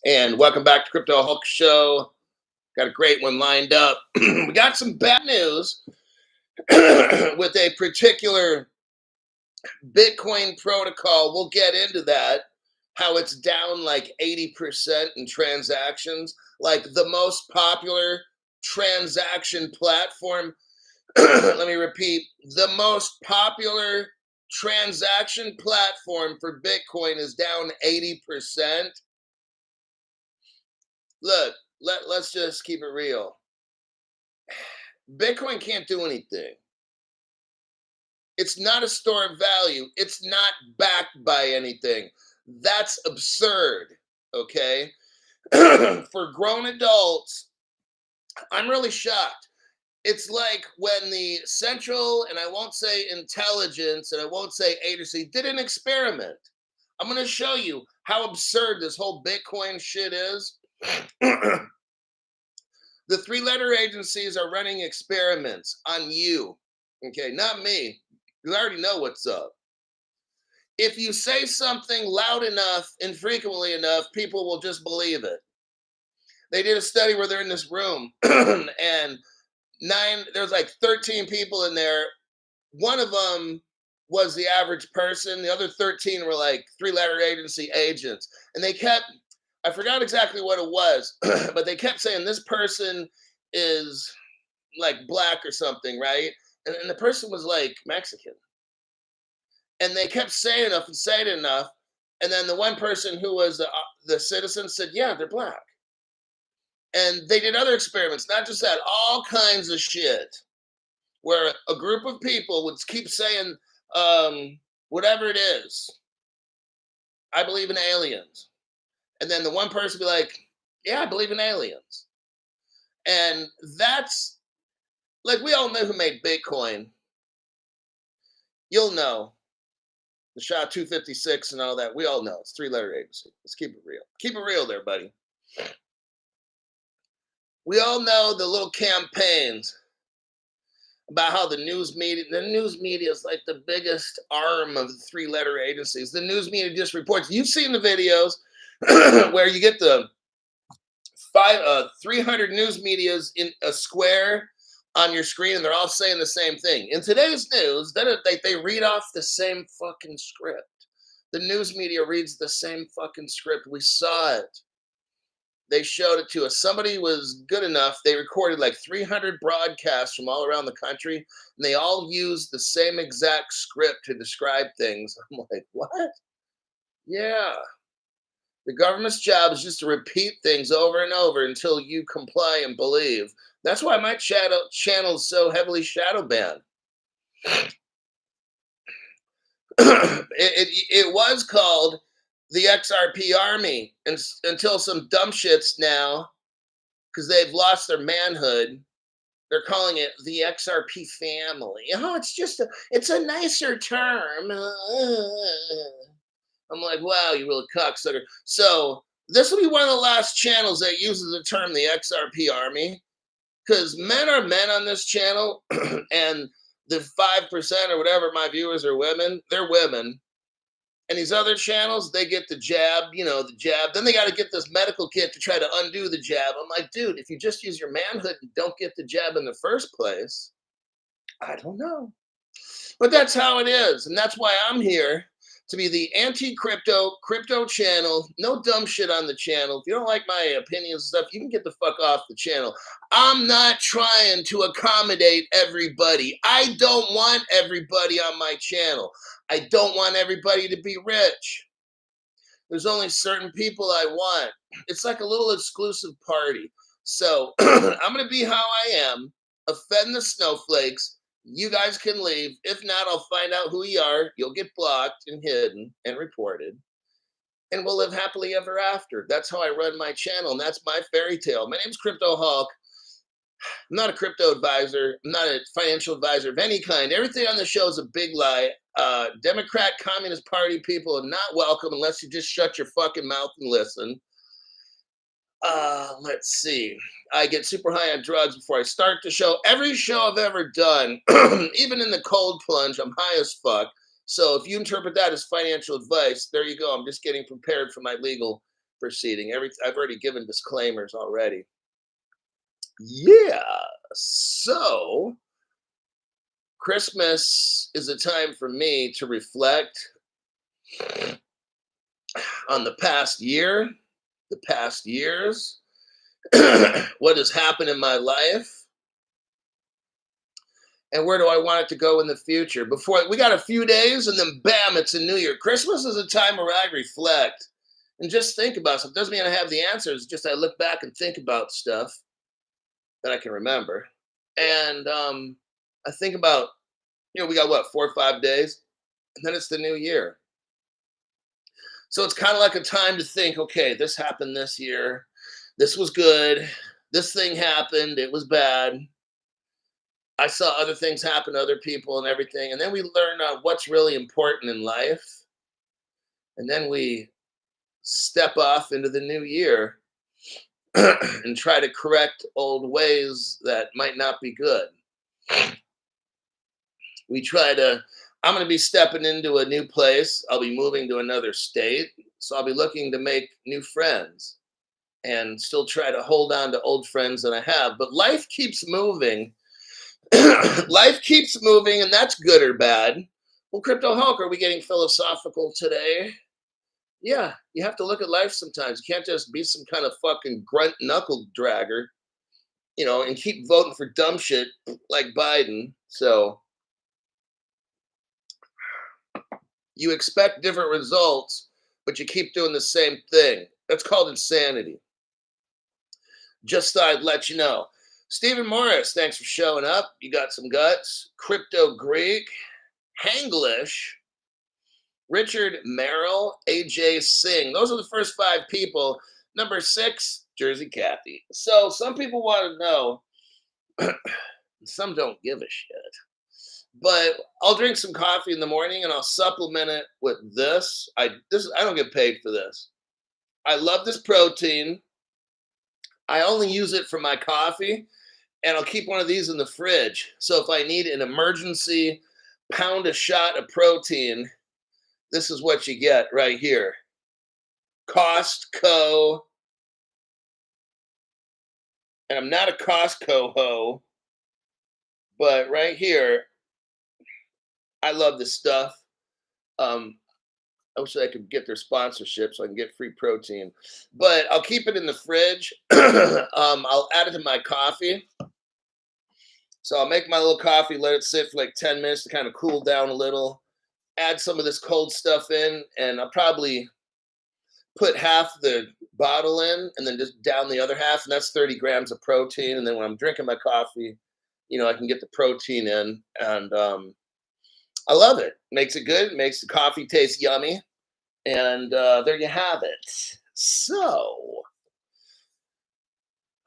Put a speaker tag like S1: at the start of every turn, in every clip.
S1: And welcome back to Crypto Hulk Show. Got a great one lined up. We got some bad news with a particular Bitcoin protocol. We'll get into that. How it's down like 80% in transactions, like the most popular transaction platform. Let me repeat, the most popular transaction platform for Bitcoin is down 80%. Look, let's just keep it real. Bitcoin can't do anything. It's not a store of value. It's not backed by anything. That's absurd, okay? For grown adults, I'm really shocked. It's like when the central, and I won't say intelligence, and I won't say agency, did an experiment. I'm going to show you how absurd this whole Bitcoin shit is. The three-letter agencies are running experiments on you, okay? Not me. You already know what's up. If you say something loud enough and frequently enough, people will just believe it. They did a study where they're in this room and there's like 13 people in there. One of them was the average person. The other 13 were like three-letter agency agents. And they kept, I forgot exactly what it was, but they kept saying this person is like black or something, right? And the person was like Mexican. And they kept saying enough and saying enough. And then the one person who was the citizen said, yeah, they're black. And they did other experiments, not just that, all kinds of shit, where a group of people would keep saying whatever it is. I believe in aliens. And then the one person would be like, yeah, I believe in aliens. And that's, like, we all know who made Bitcoin. You'll know. The SHA-256 and all that. We all know. It's three-letter agency. Let's keep it real. Keep it real there, buddy. We all know the little campaigns about how the news media is like the biggest arm of the three-letter agencies. The news media just reports. You've seen the videos where you get the 300 news medias in a square on your screen, and they're all saying the same thing. In today's news, they read off the same fucking script. The news media reads the same fucking script. We saw it. They showed it to us. Somebody was good enough. They recorded like 300 broadcasts from all around the country, and they all used the same exact script to describe things. I'm like, what? Yeah. The government's job is just to repeat things over and over until you comply and believe. That's why my channel is so heavily shadow banned. It was called the XRP Army until some dumb shits now, because they've lost their manhood, they're calling it the XRP family. Oh, it's a nicer term. I'm like, wow, you little cocksucker. So this will be one of the last channels that uses the term the XRP Army, because men are men on this channel, and the 5% or whatever my viewers are women, they're women. And these other channels, they get the jab, the jab. Then they got to get this medical kit to try to undo the jab. I'm like, dude, if you just use your manhood and don't get the jab in the first place, I don't know. But that's how it is. And that's why I'm here, to be the crypto channel. No dumb shit on the channel. If you don't like my opinions and stuff, you can get the fuck off the channel. I'm not trying to accommodate everybody. I don't want everybody on my channel. I don't want everybody to be rich. There's only certain people I want. It's like a little exclusive party. So I'm going to be how I am, offend the snowflakes. You guys can leave. If not, I'll find out who you are. You'll get blocked and hidden and reported. And we'll live happily ever after. That's how I run my channel, and that's my fairy tale. My name's Crypto Hulk. I'm not a crypto advisor. I'm not a financial advisor of any kind. Everything on the show is a big lie. Democrat, Communist Party people are not welcome unless you just shut your fucking mouth and listen. Let's see. I get super high on drugs before I start the show. Every show I've ever done, even in the cold plunge, I'm high as fuck. So if you interpret that as financial advice, there you go. I'm just getting prepared for my legal proceeding. I've already given disclaimers already. Yeah. So Christmas is a time for me to reflect on the past year, the past years, what has happened in my life, and where do I want it to go in the future. Before we got a few days, and then bam, it's a new year. Christmas is a time where I reflect and just think about stuff. Doesn't mean I have the answers. Just I look back and think about stuff that I can remember, and I think about, we got what, 4 or 5 days, and then it's the new year. So it's kind of like a time to think, okay, this happened this year. This was good. This thing happened. It was bad. I saw other things happen to other people and everything. And then we learn what's really important in life. And then we step off into the new year and try to correct old ways that might not be good. I'm going to be stepping into a new place. I'll be moving to another state. So I'll be looking to make new friends and still try to hold on to old friends that I have. But life keeps moving. Life keeps moving, and that's good or bad. Well, Crypto Hulk, are we getting philosophical today? Yeah, you have to look at life sometimes. You can't just be some kind of fucking grunt knuckle dragger, and keep voting for dumb shit like Biden. So you expect different results, but you keep doing the same thing. That's called insanity. Just thought I'd let you know. Stephen Morris, thanks for showing up. You got some guts. Crypto Greek, Hanglish, Richard Merrill, AJ Singh. Those are the first 5 people. Number 6, Jersey Kathy. So some people want to know, some don't give a shit. But I'll drink some coffee in the morning and I'll supplement it with this. I don't get paid for this. I love this protein. I only use it for my coffee, and I'll keep one of these in the fridge. So if I need an emergency pound a shot of protein, this is what you get right here. Costco. And I'm not a Costco ho, but right here, I love this stuff. I wish I could get their sponsorship so I can get free protein. But I'll keep it in the fridge. I'll add it to my coffee. So I'll make my little coffee, let it sit for like 10 minutes to kind of cool down a little. Add some of this cold stuff in, and I'll probably put half the bottle in and then just down the other half, and that's 30 grams of protein. And then when I'm drinking my coffee, I can get the protein in, and I love it. Makes it good. Makes the coffee taste yummy. And there you have it. So,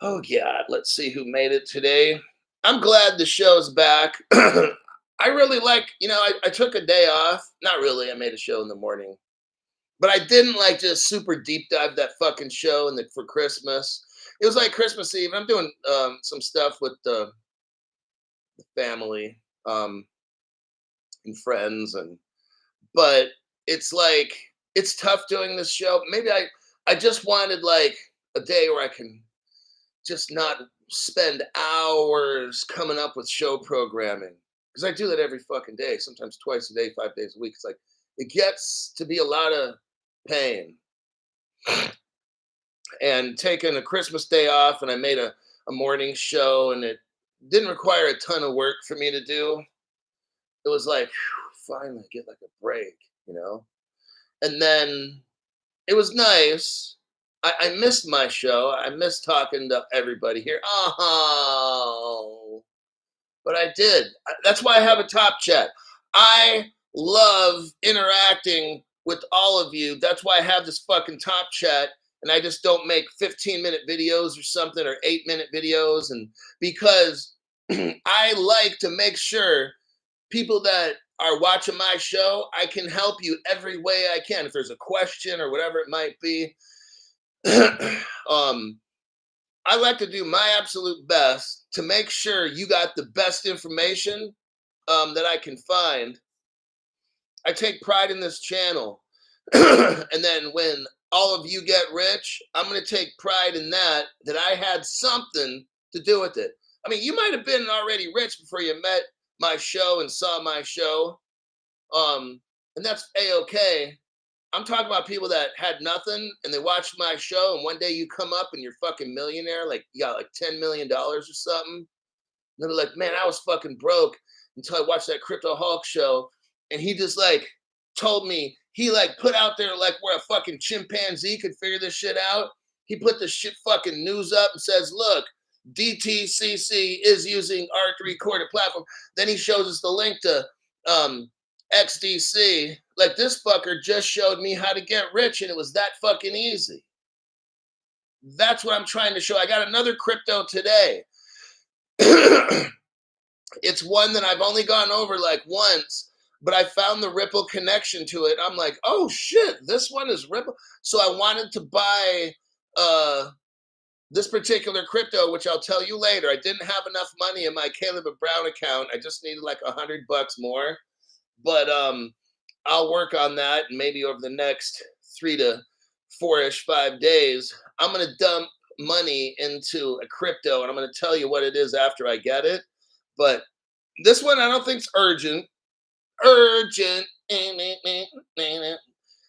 S1: oh God, let's see who made it today. I'm glad the show's back. I really like, I took a day off. Not really. I made a show in the morning. But I didn't just super deep dive that fucking show for Christmas. It was like Christmas Eve. I'm doing some stuff with the family and friends, but it's it's tough doing this show. Maybe I just wanted a day where I can just not spend hours coming up with show programming, because I do that every fucking day, sometimes twice a day, 5 days a week. It's it gets to be a lot of pain. And taking a Christmas day off, and I made a morning show, and it didn't require a ton of work for me to do. It was finally get a break, And then it was nice. I missed my show. I missed talking to everybody here. Oh, but I did. That's why I have a top chat. I love interacting with all of you. That's why I have this fucking top chat, and I just don't make 15-minute videos or something, or 8-minute videos. And because I like to make sure people that are watching my show, I can help you every way I can. If there's a question or whatever it might be, I like to do my absolute best to make sure you got the best information that I can find. I take pride in this channel. And then when all of you get rich, I'm going to take pride in that I had something to do with it. I mean, you might have been already rich before you met my show and saw my show. And that's A-okay. I'm talking about people that had nothing and they watched my show, and one day you come up and you're fucking millionaire, like you got like $10 million or something. And they're like, man, I was fucking broke until I watched that Crypto Hulk show. And he just like told me, he like put out there like where a fucking chimpanzee could figure this shit out. He put the shit fucking news up and says, look, DTCC is using R3 Core platform. Then he shows us the link to XDC. Like, this fucker just showed me how to get rich, and it was that fucking easy. That's what I'm trying to show. I got another crypto today. It's one that I've only gone over like once, but I found the Ripple connection to it. I'm like, oh shit, this one is Ripple. So I wanted to buy this particular crypto, which I'll tell you later. I didn't have enough money in my Caleb Brown account. I just needed like $100 more. But I'll work on that, and maybe over the next 3 to 5 days, I'm going to dump money into a crypto, and I'm going to tell you what it is after I get it. But this one I don't think is urgent.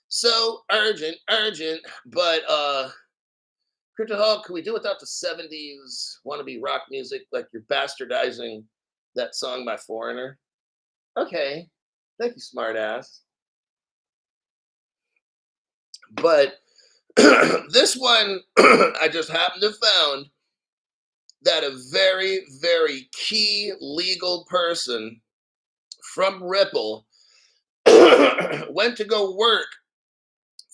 S1: So urgent. But Crypto Hulk, can we do without the 70s wannabe rock music, like you're bastardizing that song by Foreigner? Okay. Thank you, smartass. But this one, I just happened to have found that a very, very key legal person from Ripple went to go work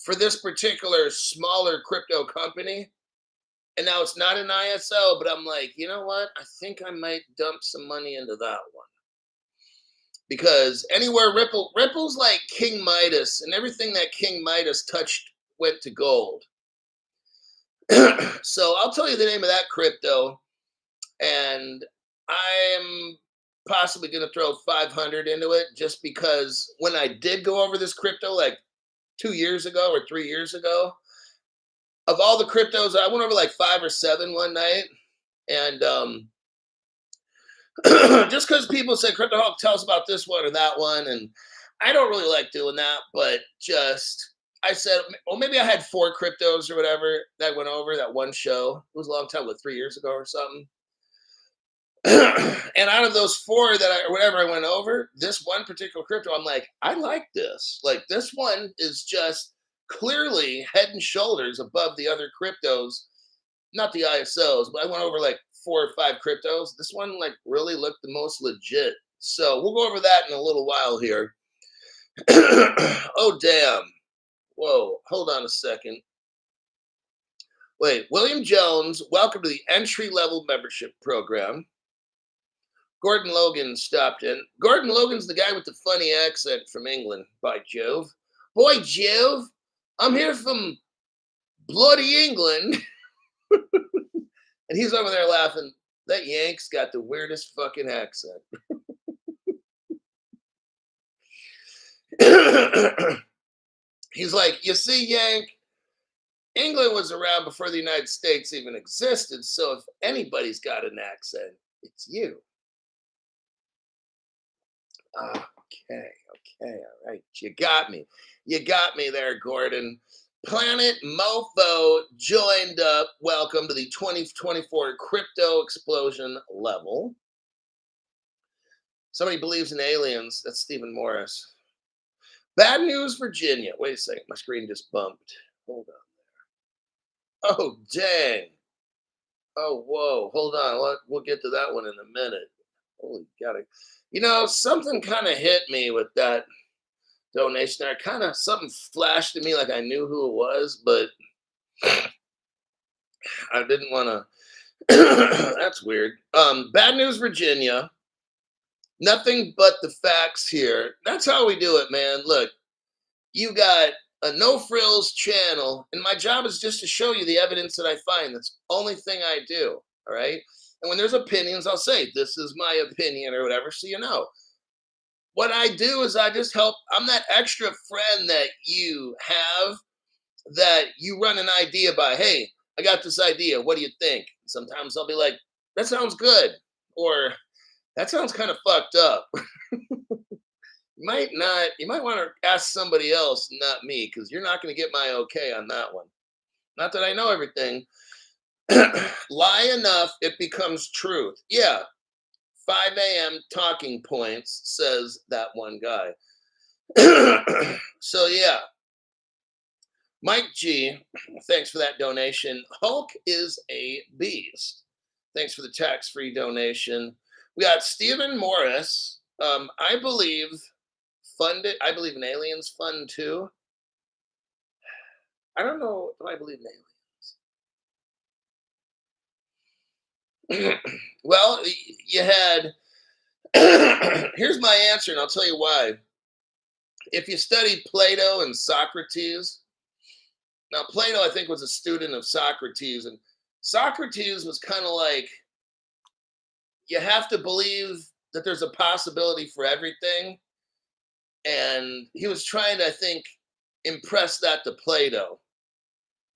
S1: for this particular smaller crypto company. And now it's not an ISO, but I'm like, you know what? I think I might dump some money into that one. Because anywhere Ripple's like King Midas, and everything that King Midas touched went to gold. So I'll tell you the name of that crypto, and I'm possibly going to throw 500 into it, just because when I did go over this crypto like 2 years ago or 3 years ago, of all the cryptos, I went over like 5 or 7 one night, and just because people say Crypto Hulk, tell us about this one or that one, and I don't really like doing that, but just I said, well, maybe I had 4 cryptos or whatever that went over that one show. It was a long time, like 3 years ago or something. And out of those 4 that I went over, this one particular crypto, I'm like, I like this. Like, this one is just clearly head and shoulders above the other cryptos, not the ISOs, but I went over like 4 or 5 cryptos. This one like really looked the most legit. So we'll go over that in a little while here. Oh, damn. Whoa, hold on a second. Wait, William Jones, welcome to the entry-level membership program. Gordon Logan stopped in. Gordon Logan's the guy with the funny accent from England, by Jove. Boy, Jove, I'm here from bloody England. And he's over there laughing. That Yank's got the weirdest fucking accent. He's like, you see, Yank, England was around before the United States even existed. So if anybody's got an accent, it's you. Okay, all right. You got me. You got me there, Gordon. Planet Mofo joined up. Welcome to the 2024 crypto explosion level. Somebody believes in aliens. That's Stephen Morris. Bad news, Virginia. Wait a second. My screen just bumped. Hold on there. Oh, dang. Oh, whoa. Hold on. We'll get to that one in a minute. Holy God. You know, something kind of hit me with that donation there. Kind of something flashed at me like I knew who it was, but I didn't want to. That's weird. Bad news, Virginia. Nothing but the facts here. That's how we do it, man. Look, you got a no frills channel, and my job is just to show you the evidence that I find. That's the only thing I do. All right. And when there's opinions, I'll say, this is my opinion or whatever, so you know. What I do is I just help. I'm that extra friend that you have that you run an idea by, hey, I got this idea. What do you think? Sometimes I'll be like, that sounds good. Or that sounds kind of fucked up. You might want to ask somebody else, not me, because you're not going to get my okay on that one. Not that I know everything. Lie enough, it becomes truth. Yeah, 5 a.m. talking points, says that one guy. So, yeah, Mike G, thanks for that donation. Hulk is a beast. Thanks for the tax-free donation. We got Stephen Morris. I believe funded. I believe in aliens fund too. I don't know if I believe in aliens. Well, you had. Here's my answer, and I'll tell you why. If you studied Plato and Socrates, now Plato, I think, was a student of Socrates, and Socrates was kind of like, you have to believe that there's a possibility for everything. And he was trying to, I think, impress that to Plato,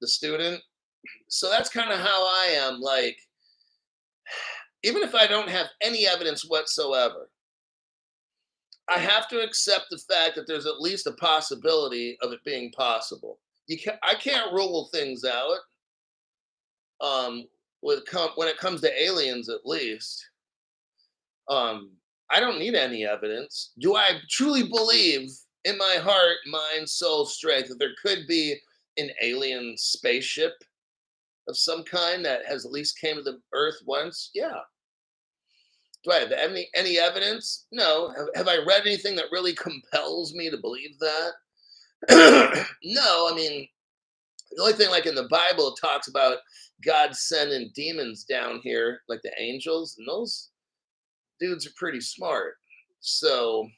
S1: the student. So that's kind of how I am. Like, even if I don't have any evidence whatsoever, I have to accept the fact that there's at least a possibility of it being possible. I can't rule things out. When it comes to aliens, at least, I don't need any evidence. Do I truly believe in my heart, mind, soul, strength that there could be an alien spaceship of some kind that has at least came to the Earth once? Yeah. Do I have any evidence? No. Have I read anything that really compels me to believe that? No. I mean, the only thing, like in the Bible, it talks about God sending demons down here, like the angels, and those dudes are pretty smart. So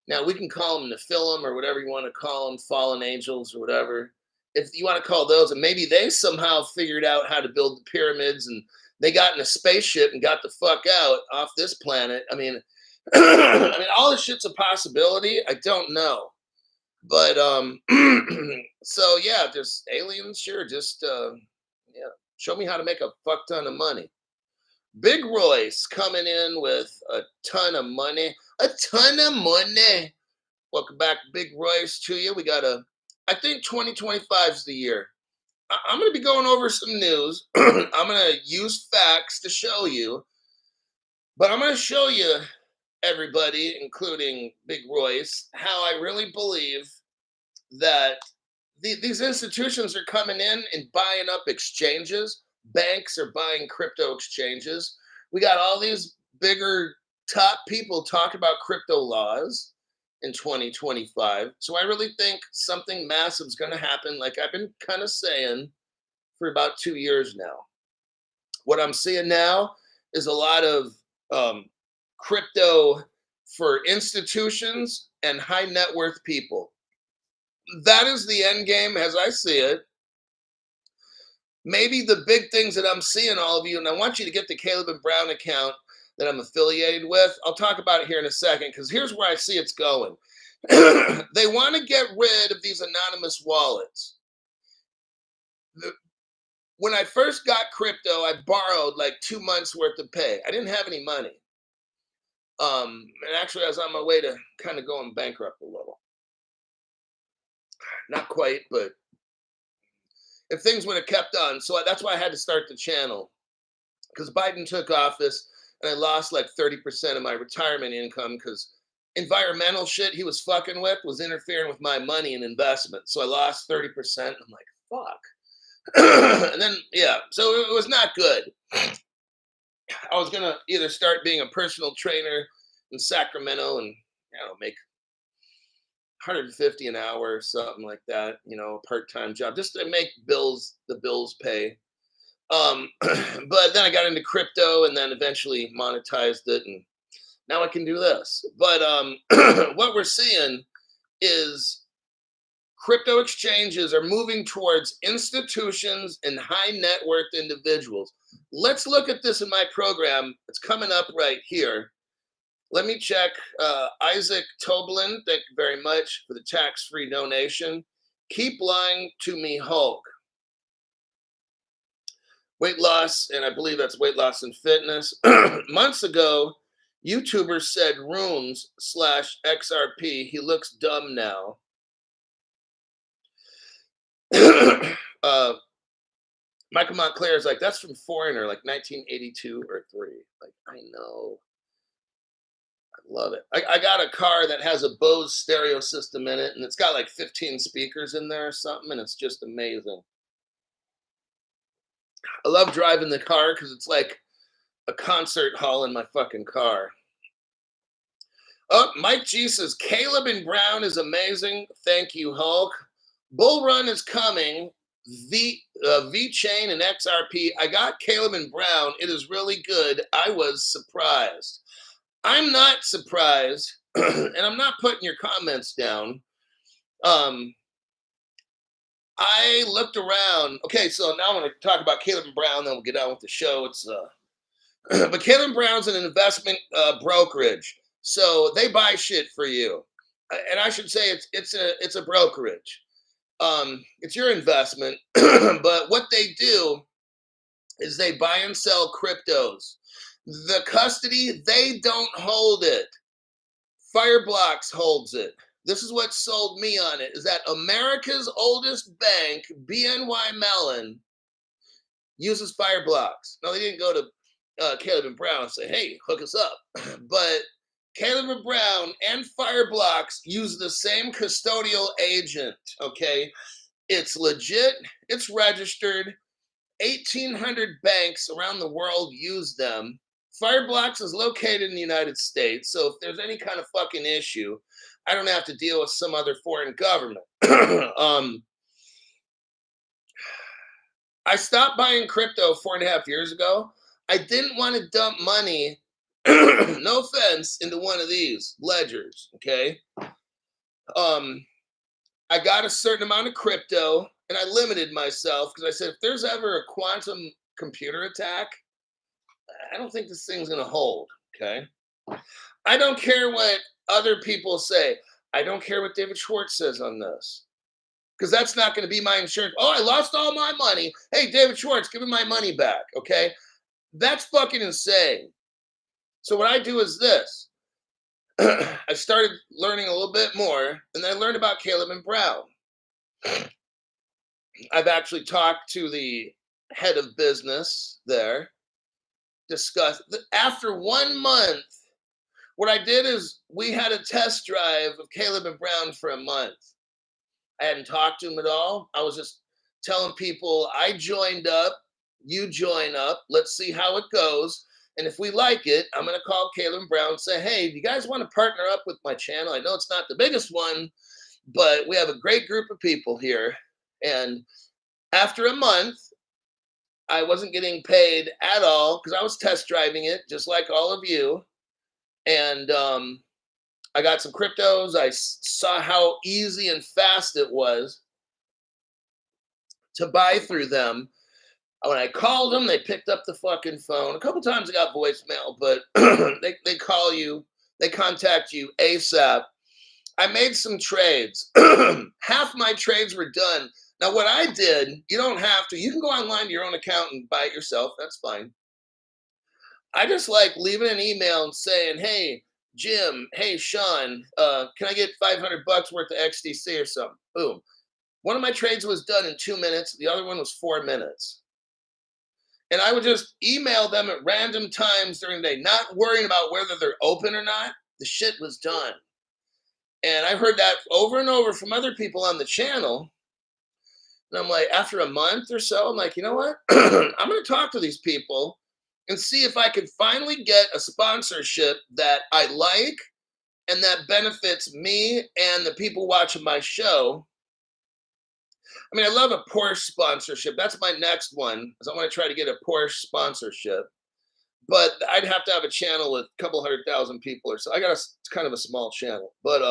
S1: now we can call them Nephilim or whatever you want to call them, fallen angels or whatever. If you want to call those, and maybe they somehow figured out how to build the pyramids and they got in a spaceship and got the fuck out off this planet. I mean, all this shit's a possibility. I don't know. But so yeah, just aliens, sure. Just yeah, show me how to make a fuck ton of money. Big Royce coming in with a ton of money. A ton of money. Welcome back, Big Royce, to you. I think 2025 is the year. I'm going to be going over some news. I'm going to use facts to show you. But I'm going to show you, everybody, including Big Royce, how I really believe that these institutions are coming in and buying up exchanges. Banks are buying crypto exchanges. We got all these bigger top people talking about crypto laws in 2025. So I really think something massive is going to happen, like I've been kind of saying for about 2 years now. What I'm seeing now is a lot of crypto for institutions and high net worth people. That is the end game as I see it. Maybe the big things that I'm seeing, all of you, and I want you to get the Caleb and Brown account that I'm affiliated with. I'll talk about it here in a second, because here's where I see it's going. They want to get rid of these anonymous wallets. When I first got crypto, I borrowed like 2 months worth of pay. I didn't have any money. And actually, I was on my way to kind of going bankrupt a little. Not quite, but if things would have kept on. So that's why I had to start the channel, because Biden took office and I lost like 30% of my retirement income because environmental shit he was fucking with was interfering with my money and investment. So I lost 30%. I'm like, fuck. And then, yeah, so it was not good. I was going to either start being a personal trainer in Sacramento and, make $150 an hour or something like that, a part-time job, just to make the bills pay. But then I got into crypto and then eventually monetized it, and now I can do this. But what we're seeing is crypto exchanges are moving towards institutions and high net worth individuals. Let's look at this in my program. It's coming up right here. Let me check. Isaac Toblin, thank you very much for the tax-free donation. Keep lying to me, Hulk. Weight loss, and I believe that's weight loss and fitness. Months ago, YouTuber said runes /XRP. He looks dumb now. Michael Montclair is like, that's from Foreigner, like 1982 or 3. Like, I know. I love it. I got a car that has a Bose stereo system in it, and it's got like 15 speakers in there or something, and it's just amazing. I love driving the car because it's like a concert hall in my fucking car. Oh, Mike G says, Caleb and Brown is amazing. Thank you, Hulk. Bull Run is coming. V-Chain and XRP. I got Caleb and Brown. It is really good. I was surprised. I'm not surprised, and I'm not putting your comments down. I looked around. Okay, so now I'm going to talk about Caleb and Brown, then we'll get on with the show. It's but Caleb Brown's an investment brokerage, so they buy shit for you, and I should say it's a brokerage. It's your investment, but what they do is they buy and sell cryptos. The custody, they don't hold it. Fireblocks holds it. This is what sold me on it, is that America's oldest bank, BNY Mellon, uses Fireblocks. Now, they didn't go to Caleb and Brown and say, hey, hook us up. But Caleb and Brown and Fireblocks use the same custodial agent, okay? It's legit. It's registered. 1,800 banks around the world use them. Fireblocks is located in the United States, so if there's any kind of fucking issue, I don't have to deal with some other foreign government. I stopped buying crypto 4.5 years ago. I didn't want to dump money, no offense, into one of these ledgers, okay? I got a certain amount of crypto, and I limited myself because I said, if there's ever a quantum computer attack, I don't think this thing's going to hold, okay? I don't care what other people say. I don't care what David Schwartz says on this, because that's not going to be my insurance. Oh, I lost all my money. Hey, David Schwartz, give me my money back, okay? That's fucking insane. So what I do is this. I started learning a little bit more, and then I learned about Caleb and Brown. I've actually talked to the head of business there, discussed. After 1 month, what I did is we had a test drive of Caleb and Brown for a month. I hadn't talked to him at all. I was just telling people, I joined up, you join up, let's see how it goes. And if we like it, I'm going to call Caleb and Brown and say, hey, do you guys want to partner up with my channel? I know it's not the biggest one, but we have a great group of people here. And after a month, I wasn't getting paid at all because I was test driving it, just like all of you. And I got some cryptos. I saw how easy and fast it was to buy through them. When I called them, they picked up the fucking phone. A couple times I got voicemail, but they call you, they contact you ASAP. I made some trades. Half my trades were done. Now, what I did, you don't have to. You can go online to your own account and buy it yourself. That's fine. I just like leaving an email and saying, hey, Jim, hey, Sean, can I get $500 worth of XDC or something? Boom. One of my trades was done in 2 minutes. The other one was 4 minutes. And I would just email them at random times during the day, not worrying about whether they're open or not. The shit was done. And I've heard that over and over from other people on the channel. And I'm like, after a month or so, I'm like, you know what? I'm going to talk to these people and see if I could finally get a sponsorship that I like and that benefits me and the people watching my show. I mean, I love a Porsche sponsorship. That's my next one, is I want to try to get a Porsche sponsorship. But I'd have to have a channel with a couple 100,000 people or so. I got it's kind of a small channel. But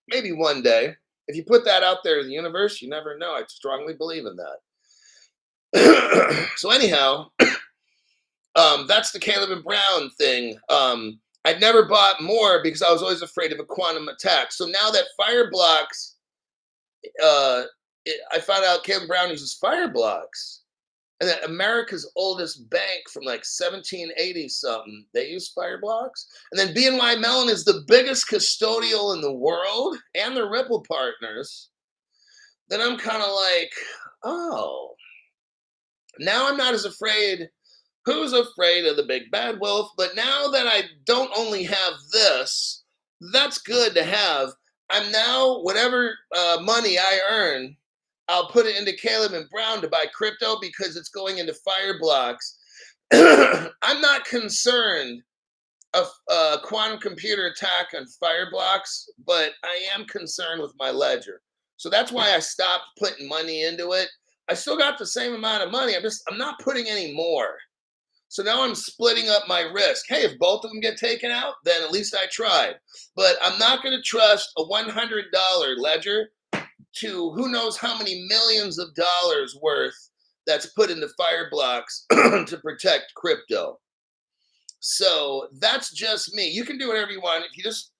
S1: maybe one day, if you put that out there in the universe, you never know. I strongly believe in that. So anyhow, that's the Caleb and Brown thing. I'd never bought more because I was always afraid of a quantum attack. So now that Fireblocks I found out Caleb Brown uses Fireblocks. And then America's oldest bank from like 1780 something, they use Fireblocks. And then BNY Mellon is the biggest custodial in the world and the Ripple partners. Then I'm kind of like, oh, now I'm not as afraid. Who's afraid of the big bad wolf? But now that I don't only have this, that's good to have. I'm now, whatever money I earn, I'll put it into Caleb and Brown to buy crypto because it's going into Fireblocks. I'm not concerned of a quantum computer attack on Fireblocks, but I am concerned with my ledger. So that's why I stopped putting money into it. I still got the same amount of money. I'm not putting any more. So now I'm splitting up my risk. Hey, if both of them get taken out, then at least I tried. But I'm not going to trust a $100 ledger to who knows how many millions of dollars worth that's put into Fireblocks to protect crypto. So that's just me. You can do whatever you want. If you just,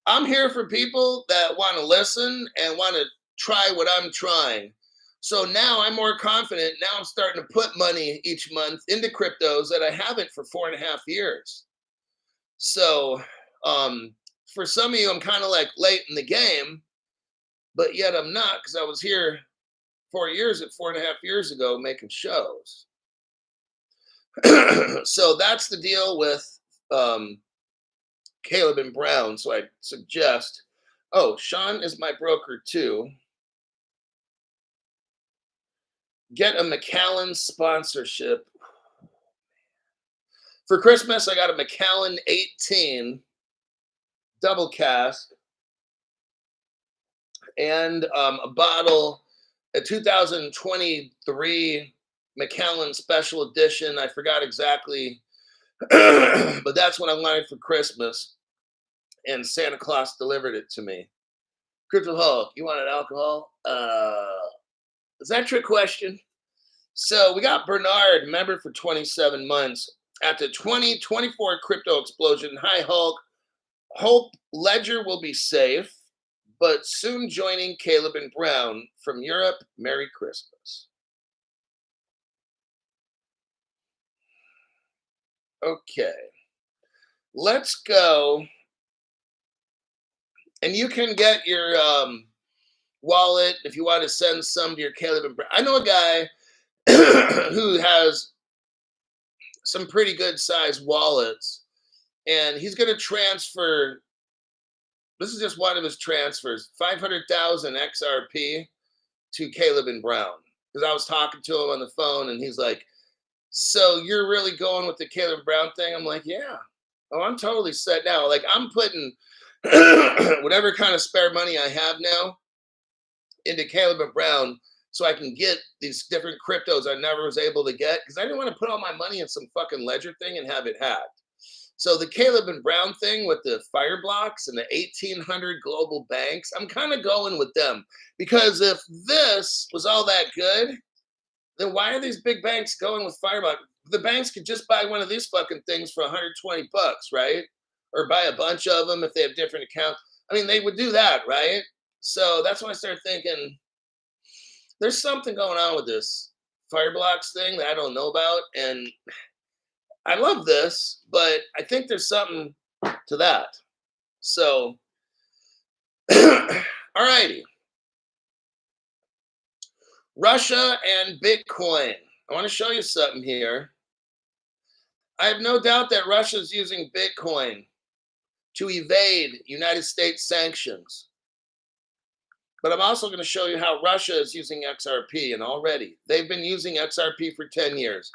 S1: I'm here for people that want to listen and want to try what I'm trying. So now I'm more confident. Now I'm starting to put money each month into cryptos that I haven't for 4.5 years. So for some of you, I'm kind of like late in the game, but yet I'm not, because I was here 4.5 years ago making shows. So that's the deal with Caleb and Brown. So I suggest, Sean is my broker too. Get a Macallan sponsorship. For Christmas, I got a Macallan 18 double cask and a bottle, a 2023 Macallan special edition. I forgot exactly, but that's what I wanted for Christmas. And Santa Claus delivered it to me. Crypto Hulk, you wanted alcohol? Is that a trick question? So we got Bernard, member for 27 months. At the 2024 crypto explosion, hi Hulk. Hope Ledger will be safe, but soon joining Caleb and Brown from Europe. Merry Christmas. Okay. Let's go. And you can get your wallet if you want to send some to your Caleb and Brown. I know a guy who has some pretty good sized wallets, and he's going to transfer. This is just one of his transfers, 500,000 XRP to Caleb and Brown. Because I was talking to him on the phone, and he's like, "So you're really going with the Caleb Brown thing?" I'm like, "Yeah. Oh, I'm totally set now. Like I'm putting whatever kind of spare money I have now into Caleb and Brown so I can get these different cryptos I never was able to get because I didn't want to put all my money in some fucking ledger thing and have it hacked." So the Caleb and Brown thing with the Fireblocks and the 1,800 global banks, I'm kind of going with them because if this was all that good, then why are these big banks going with Fireblocks? The banks could just buy one of these fucking things for $120, right? Or buy a bunch of them if they have different accounts. I mean, they would do that, right? So that's when I started thinking, there's something going on with this Fireblocks thing that I don't know about. And I love this, but I think there's something to that. So, alrighty. Russia and Bitcoin. I want to show you something here. I have no doubt that Russia is using Bitcoin to evade United States sanctions. But I'm also going to show you how Russia is using XRP, and already they've been using XRP for 10 years.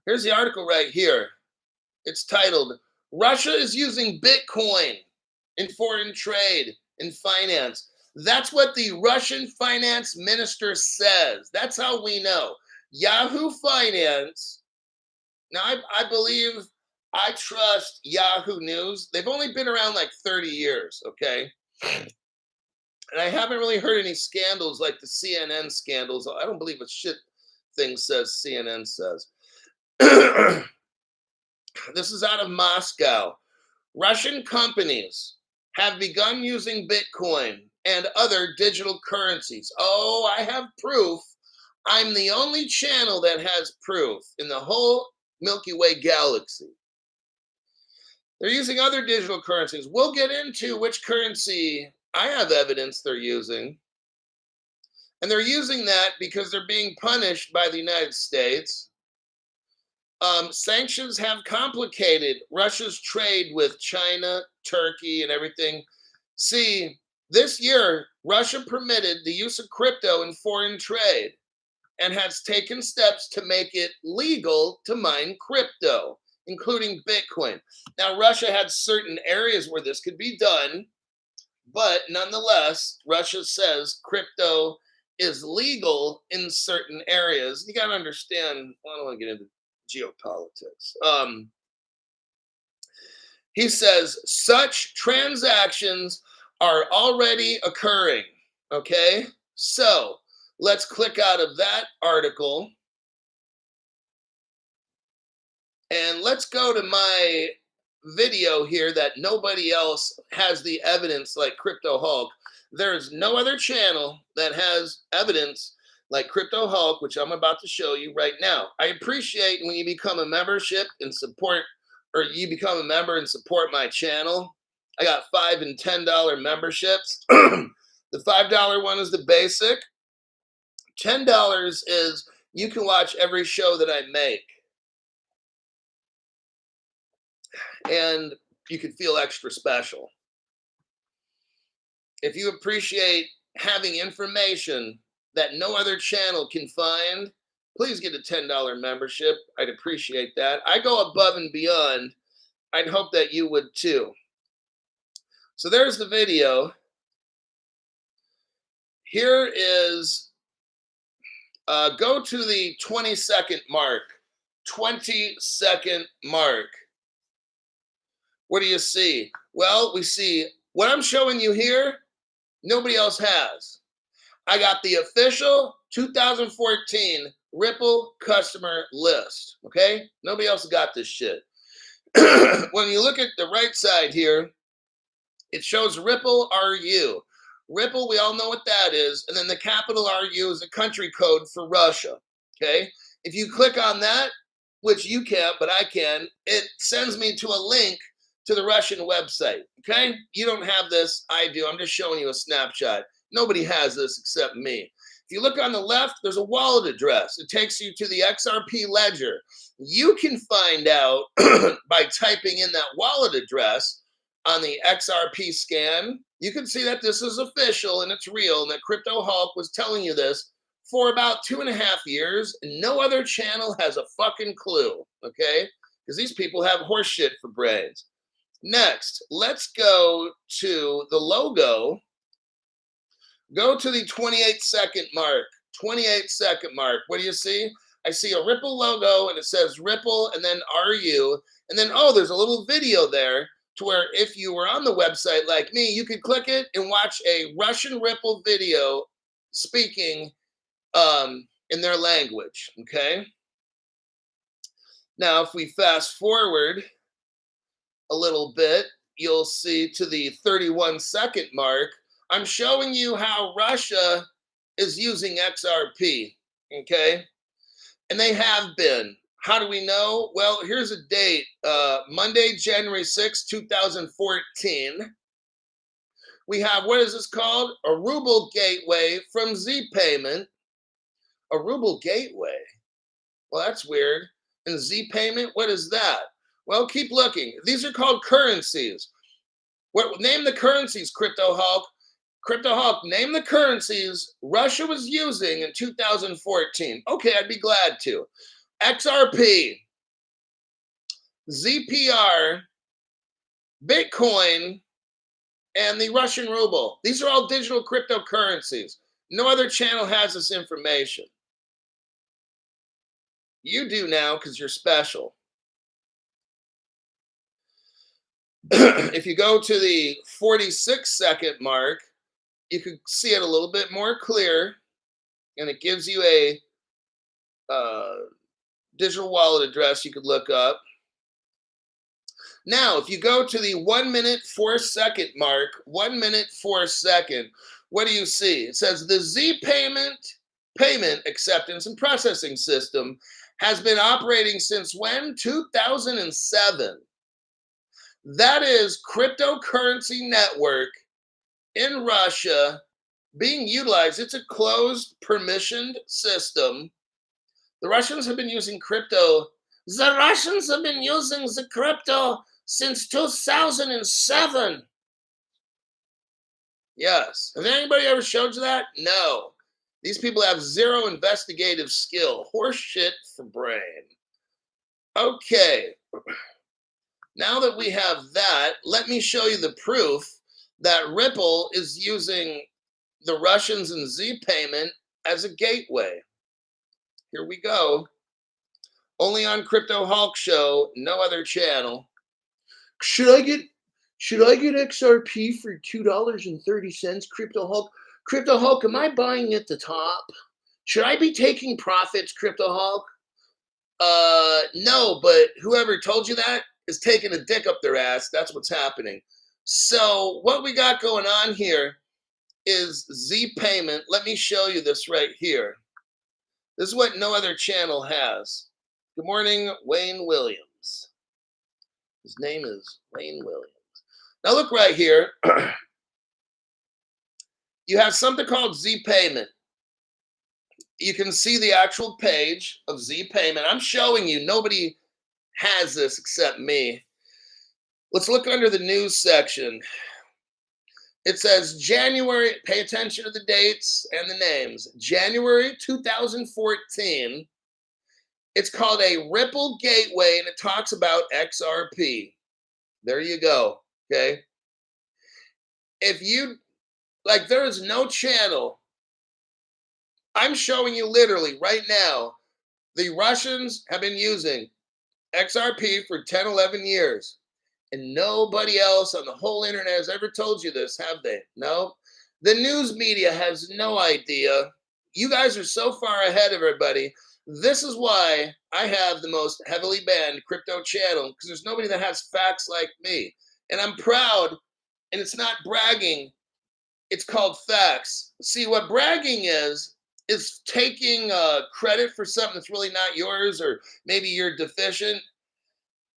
S1: Here's the article right here. It's titled, Russia is using Bitcoin in foreign trade and finance. That's what the Russian finance minister says. That's how we know. Yahoo Finance. Now, I believe, I trust Yahoo News. They've only been around like 30 years, okay? And I haven't really heard any scandals like the CNN scandals. I don't believe a shit thing says CNN says. This is out of Moscow. Russian companies have begun using Bitcoin and other digital currencies. Oh, I have proof. I'm the only channel that has proof in the whole Milky Way galaxy. They're using other digital currencies. We'll get into which currency I have evidence they're using. And they're using that because they're being punished by the United States. Sanctions have complicated Russia's trade with China, Turkey, and everything. See, this year, Russia permitted the use of crypto in foreign trade and has taken steps to make it legal to mine crypto, including Bitcoin. Now, Russia had certain areas where this could be done, but nonetheless, Russia says crypto is legal in certain areas. You got to understand, well, I don't want to get into geopolitics. He says such transactions are already occurring. Okay, so let's click out of that article and let's go to my video here that nobody else has the evidence like Crypto Hulk. There's no other channel that has evidence like Crypto Hulk, which I'm about to show you right now. I appreciate when you become a membership and support, or you become a member and support my channel. I got $5 and $10 memberships. The $5 one is the basic. $10 is you can watch every show that I make. And you can feel extra special. If you appreciate having information that no other channel can find, please get a $10 membership. I'd appreciate that. I go above and beyond. I'd hope that you would too. So there's the video. Here is, go to the 20-second mark. 20-second mark. What do you see? Well, we see what I'm showing you here, nobody else has. I got the official 2014 Ripple customer list, okay? Nobody else got this shit. When you look at the right side here, it shows Ripple RU. Ripple, we all know what that is. And then the capital RU is a country code for Russia, okay? If you click on that, which you can't, but I can, it sends me to a link to the Russian website, okay? You don't have this, I do. I'm just showing you a snapshot. Nobody has this except me. If you look on the left, there's a wallet address. It takes you to the XRP ledger. You can find out by typing in that wallet address on the XRP scan. You can see that this is official and it's real, and that Crypto Hulk was telling you this for about 2.5 years, and no other channel has a fucking clue, okay? Because these people have horse shit for brains. Next, let's go to the logo. Go to the 28-second mark. 28-second mark. What do you see? I see a Ripple logo, and it says Ripple, and then RU. And then, oh, there's a little video there to where if you were on the website like me, you could click it and watch a Russian Ripple video speaking in their language, okay? Now, if we fast forward a little bit, you'll see to the 31-second mark, I'm showing you how Russia is using XRP, okay? And they have been. How do we know? Well, here's a date, Monday, January 6, 2014. We have, what is this called? A ruble gateway from Z Payment. A ruble gateway? Well, that's weird. And Z Payment, what is that? Well, keep looking. These are called currencies. What? Name the currencies, Crypto Hulk. Crypto Hulk, name the currencies Russia was using in 2014. Okay, I'd be glad to. XRP, ZPR, Bitcoin, and the Russian ruble. These are all digital cryptocurrencies. No other channel has this information. You do now because you're special. If you go to the 46-second mark, you can see it a little bit more clear, and it gives you a digital wallet address you could look up. Now, if you go to the 1 minute 4 second mark, 1 minute 4 second, what do you see? It says the Z payment acceptance and processing system has been operating since when? 2007. That is cryptocurrency network in Russia being utilized. It's a closed, permissioned system. The Russians have been using crypto. The Russians have been using the crypto since 2007. Yes. Has anybody ever showed you that? No. These people have zero investigative skill. Horse shit for brain. Okay. Now that we have that, let me show you the proof that Ripple is using the Russians and Z payment as a gateway. Here we go. Only on Crypto Hulk Show, no other channel. Should I get XRP for $2.30? Crypto Hulk? Crypto Hulk, am I buying at the top? Should I be taking profits, Crypto Hulk? No, but whoever told you that is taking a dick up their ass. That's what's happening. So what we got going on here is Z payment. Let me show you this right here. This is what no other channel has. Good morning, Wayne Williams. His name is Wayne Williams. Now look right here. You have something called Z payment. You can see the actual page of Z payment. I'm showing you. Nobody has this except me. Let's look under the news section. It says January, pay attention to the dates and the names. January 2014. It's called a Ripple Gateway, and it talks about XRP. There you go, okay? If you, like, there is no channel. I'm showing you literally right now, the Russians have been using XRP for 10, 11 years. And nobody else on the whole internet has ever told you this, have they? No. The news media has no idea. You guys are so far ahead of everybody. This is why I have the most heavily banned crypto channel, because there's nobody that has facts like me. And I'm proud, and it's not bragging. It's called facts. See, what bragging is taking credit for something that's really not yours, or maybe you're deficient.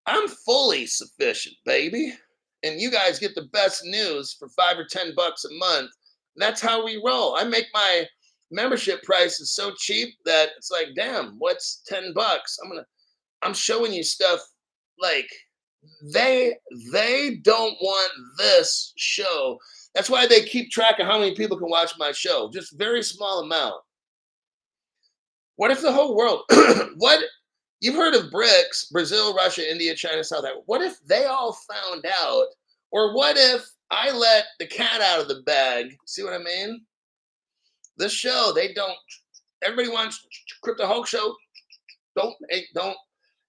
S1: I'm fully sufficient, baby. And you guys get the best news for $5 or $10 a month. That's how we roll. I make my membership prices so cheap that it's like, damn, what's $10? I'm showing you stuff like they don't want this show. That's why they keep track of how many people can watch my show. Just very small amount. What if the whole world, you've heard of BRICS, Brazil, Russia, India, China, South Africa. What if they all found out? Or what if I let the cat out of the bag? See what I mean? This show, everybody wants Crypto Hulk Show. Don't.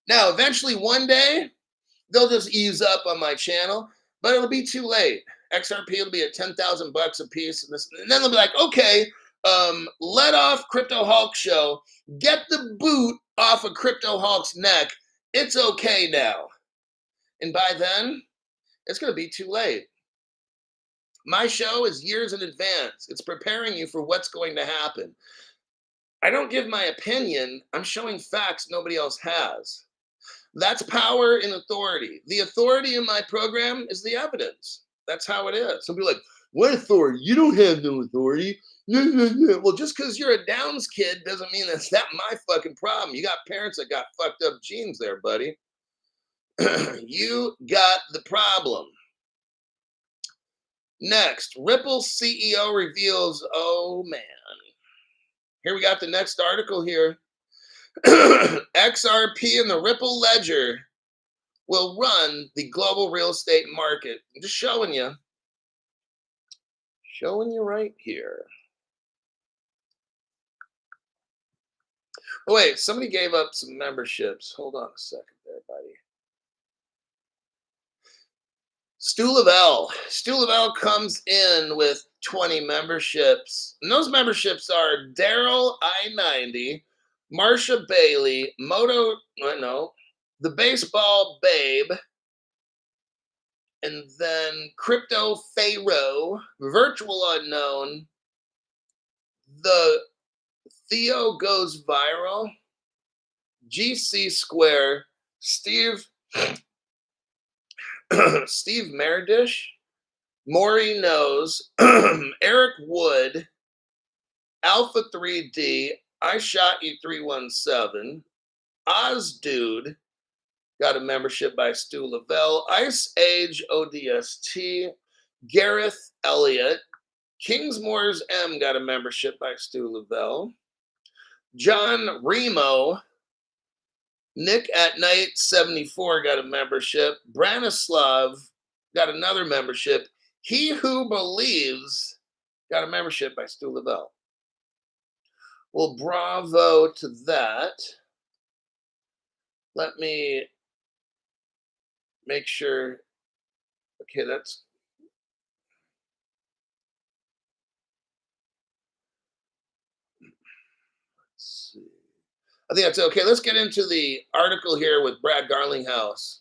S1: Now, eventually one day, they'll just ease up on my channel, but it'll be too late. XRP will be at $10,000 a piece. And then they'll be like, okay, let off Crypto Hulk Show. Get the boot off of Crypto Hulk's neck. It's okay now. And by then, it's going to be too late. My show is years in advance. It's preparing you for what's going to happen. I don't give my opinion. I'm showing facts nobody else has. That's power and authority. The authority in my program is the evidence. That's how it is. Some people are like, what authority? You don't have no authority. Well, just because you're a Downs kid doesn't mean that's not my fucking problem. You got parents that got fucked up genes there, buddy. You got the problem. Next, Ripple CEO reveals, oh man. Here we got the next article here. XRP and the Ripple ledger will run the global real estate market. I'm just showing you. Showing you right here. Oh, wait, somebody gave up some memberships. Hold on a second there, buddy. Stu Lavelle comes in with 20 memberships. And those memberships are Daryl I-90, Marsha Bailey, the Baseball Babe, And then Crypto Pharaoh, Virtual Unknown, the Theo Goes Viral, GC Square, Steve Meredish, Maury Knows, Eric Wood, Alpha 3D, I Shot You 317, Oz Dude, got a membership by Stu Lavelle, Ice Age ODST, Gareth Elliott, Kingsmore's M got a membership by Stu Lavelle, John Remo, Nick at Night 74 got a membership, Branislav got another membership, He Who Believes got a membership by Stu Lavelle. Well, bravo to that. Let me make sure. Okay, that's. Let's see. I think that's okay. Let's get into the article here with Brad Garlinghouse.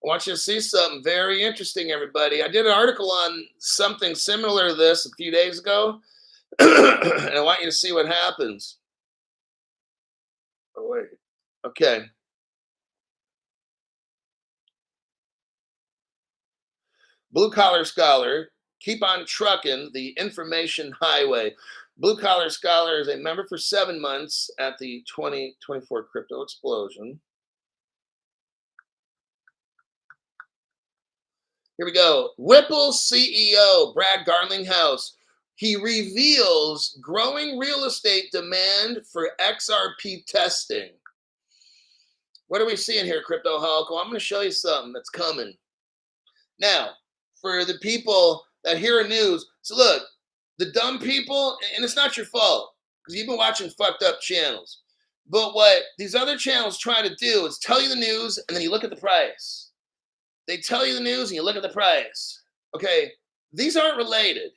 S1: I want you to see something very interesting, everybody. I did an article on something similar to this a few days ago, and I want you to see what happens. Oh, wait. Okay. Blue Collar Scholar, keep on trucking the information highway. Blue Collar Scholar is a member for 7 months at the 2024 crypto explosion. Here we go. Ripple CEO Brad Garlinghouse. He reveals growing real estate demand for XRP testing. What are we seeing here, Crypto Hulk? Well, I'm going to show you something that's coming. Now, for the people that hear news, so look, the dumb people, and it's not your fault, because you've been watching fucked up channels. But what these other channels try to do is tell you the news, and then you look at the price. They tell you the news, and you look at the price. Okay, these aren't related.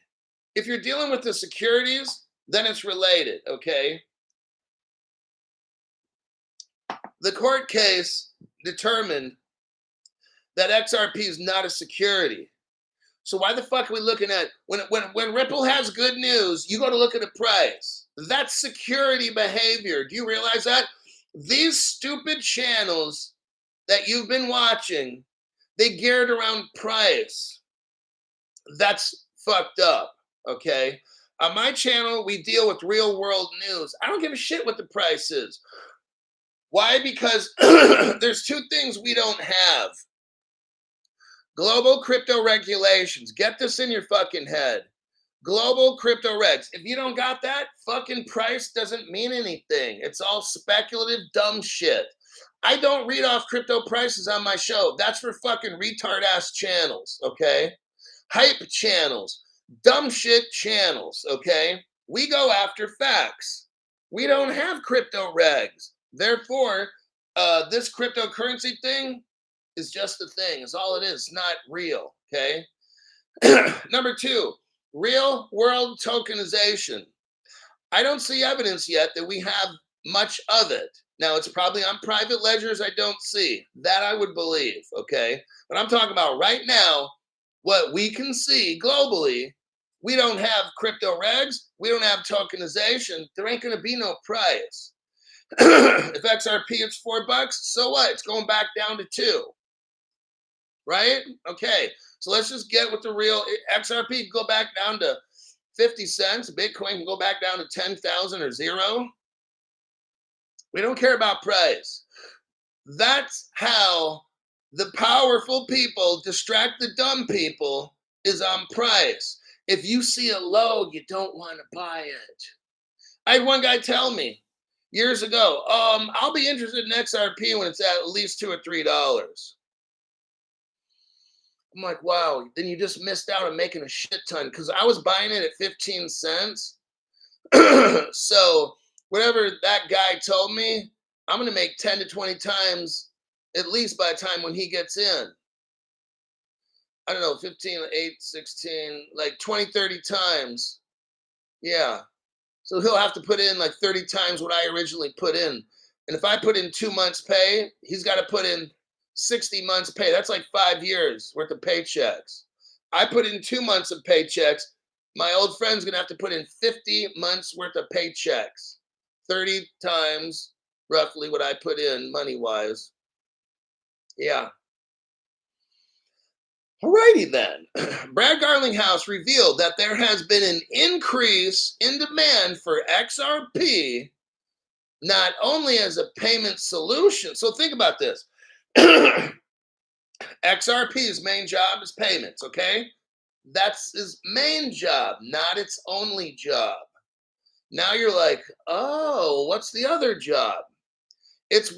S1: If you're dealing with the securities, then it's related, okay? The court case determined that XRP is not a security. So why the fuck are we looking at, when Ripple has good news, you go to look at the price. That's security behavior. Do you realize that? These stupid channels that you've been watching, they geared around price. That's fucked up, okay? On my channel, we deal with real world news. I don't give a shit what the price is. Why? Because there's two things we don't have. Global crypto regulations. Get this in your fucking head. Global crypto regs. If you don't got that, fucking price doesn't mean anything. It's all speculative dumb shit. I don't read off crypto prices on my show. That's for fucking retard ass channels, okay? Hype channels, dumb shit channels, okay? We go after facts. We don't have crypto regs. Therefore, this cryptocurrency thing is just a thing. It's all it is. It's not real, okay? Number two, real world tokenization. I don't see evidence yet that we have much of it. Now, it's probably on private ledgers I don't see. That I would believe, okay? But I'm talking about right now, what we can see globally, we don't have crypto regs. We don't have tokenization. There ain't going to be no price. If XRP is $4, so what? It's going back down to 2. Right? Okay. So let's just get with the real. XRP can go back down to 50 cents. Bitcoin can go back down to 10,000 or 0. We don't care about price. That's how the powerful people distract the dumb people, is on price. If you see a low, you don't want to buy it. I had one guy tell me years ago, I'll be interested in XRP when it's at least $2 or $3. I'm like, wow, then you just missed out on making a shit ton, because I was buying it at 15 cents. So whatever that guy told me, I'm going to make 10 to 20 times at least by the time when he gets in. I don't know, 15, 8, 16, like 20, 30 times. Yeah. So he'll have to put in like 30 times what I originally put in. And if I put in 2 months pay, he's got to put in 60 months pay. That's like 5 years worth of paychecks. I put in 2 months of paychecks. My old friend's going to have to put in 50 months worth of paychecks. 30 times roughly what I put in money-wise. Yeah. Alrighty then. Brad Garlinghouse revealed that there has been an increase in demand for XRP, not only as a payment solution. So think about this. XRP's main job is payments, okay? That's his main job, not its only job. Now you're like, oh, what's the other job? It's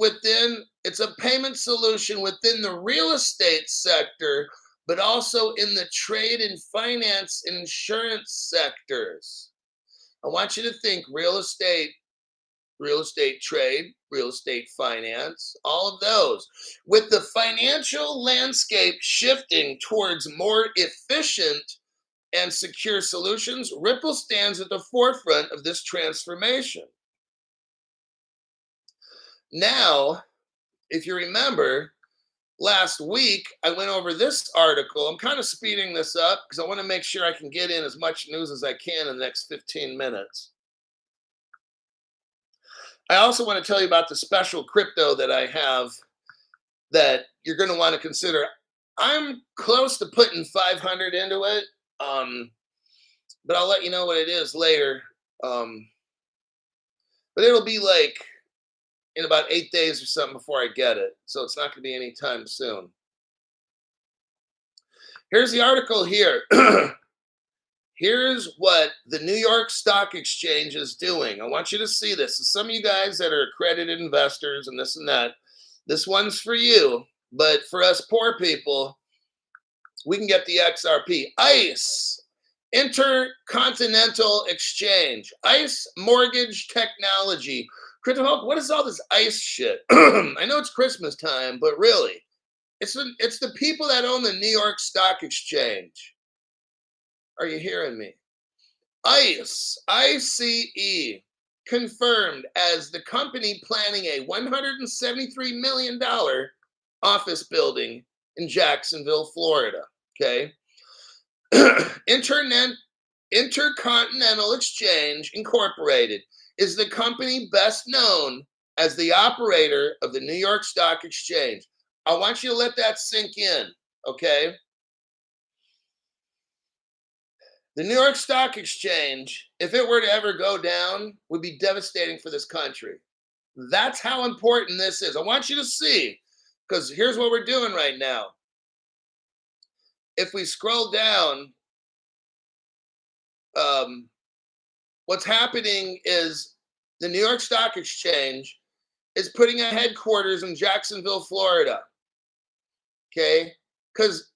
S1: a payment solution within the real estate sector, but also in the trade and finance insurance sectors. I want you to think real estate trade, real estate finance, all of those. With the financial landscape shifting towards more efficient and secure solutions, Ripple stands at the forefront of this transformation. Now, if you remember, last week I went over this article. I'm kind of speeding this up because I want to make sure I can get in as much news as I can in the next 15 minutes. I also want to tell you about the special crypto that I have that you're going to want to consider. I'm close to putting 500 into it, but I'll let you know what it is later. But it'll be like in about 8 days or something before I get it. So it's not going to be anytime soon. Here's the article here. Here's what the New York Stock Exchange is doing. I want you to see this. So some of you guys that are accredited investors and this and that, this one's for you. But for us poor people, we can get the XRP. ICE, Intercontinental Exchange. ICE Mortgage Technology. Crypto, what is all this ICE shit? I know it's Christmas time, but really, it's the people that own the New York Stock Exchange. Are you hearing me? ICE, ICE, confirmed as the company planning a $173 million office building in Jacksonville, Florida. Okay. Intercontinental Exchange Incorporated is the company best known as the operator of the New York Stock Exchange. I want you to let that sink in, okay? The New York Stock Exchange, if it were to ever go down, would be devastating for this country. That's how important this is. I want you to see, because here's what we're doing right now. If we scroll down, what's happening is the New York Stock Exchange is putting a headquarters in Jacksonville, Florida. Okay? Because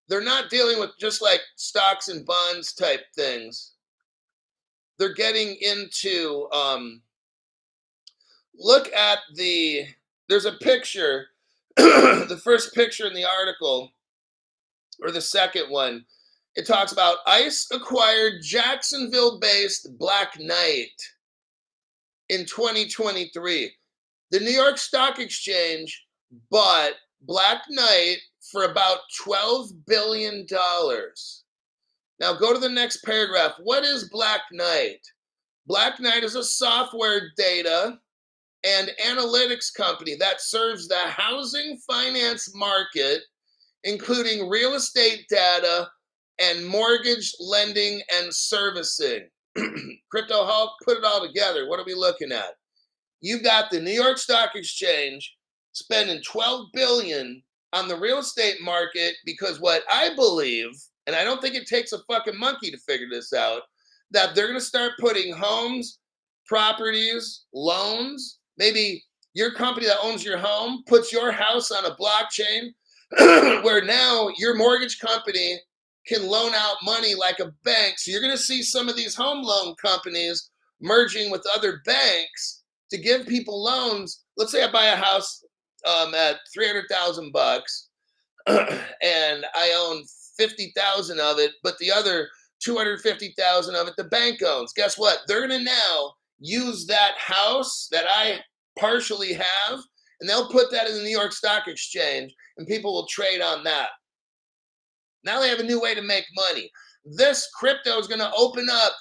S1: they're not dealing with just like stocks and bonds type things. They're getting into, look at there's a picture, the first picture in the article, or the second one. It talks about ICE acquired Jacksonville-based Black Knight in 2023. The New York Stock Exchange bought Black Knight for about $12 billion. Now go to the next paragraph. What is Black Knight? Black Knight is a software data and analytics company that serves the housing finance market, including real estate data and mortgage lending and servicing. Crypto Hulk, put it all together. What are we looking at? You've got the New York Stock Exchange spending $12 billion on the real estate market because what I believe, and I don't think it takes a fucking monkey to figure this out, that they're going to start putting homes, properties, loans. Maybe your company that owns your home puts your house on a blockchain where now your mortgage company can loan out money like a bank. So you're going to see some of these home loan companies merging with other banks to give people loans. Let's say I buy a house at $300,000 and I own 50,000 of it, but the other 250,000 of it the bank owns. Guess what? They're going to now use that house that I partially have, and they'll put that in the New York Stock Exchange, and people will trade on that. Now they have a new way to make money. This crypto is going to open up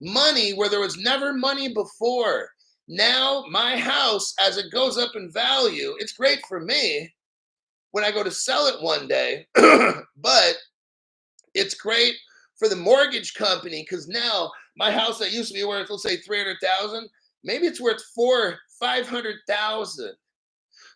S1: money where there was never money before. Now my house, as it goes up in value, it's great for me when I go to sell it one day, but it's great for the mortgage company, because now my house that used to be worth, let's say 300,000, maybe it's worth 500,000.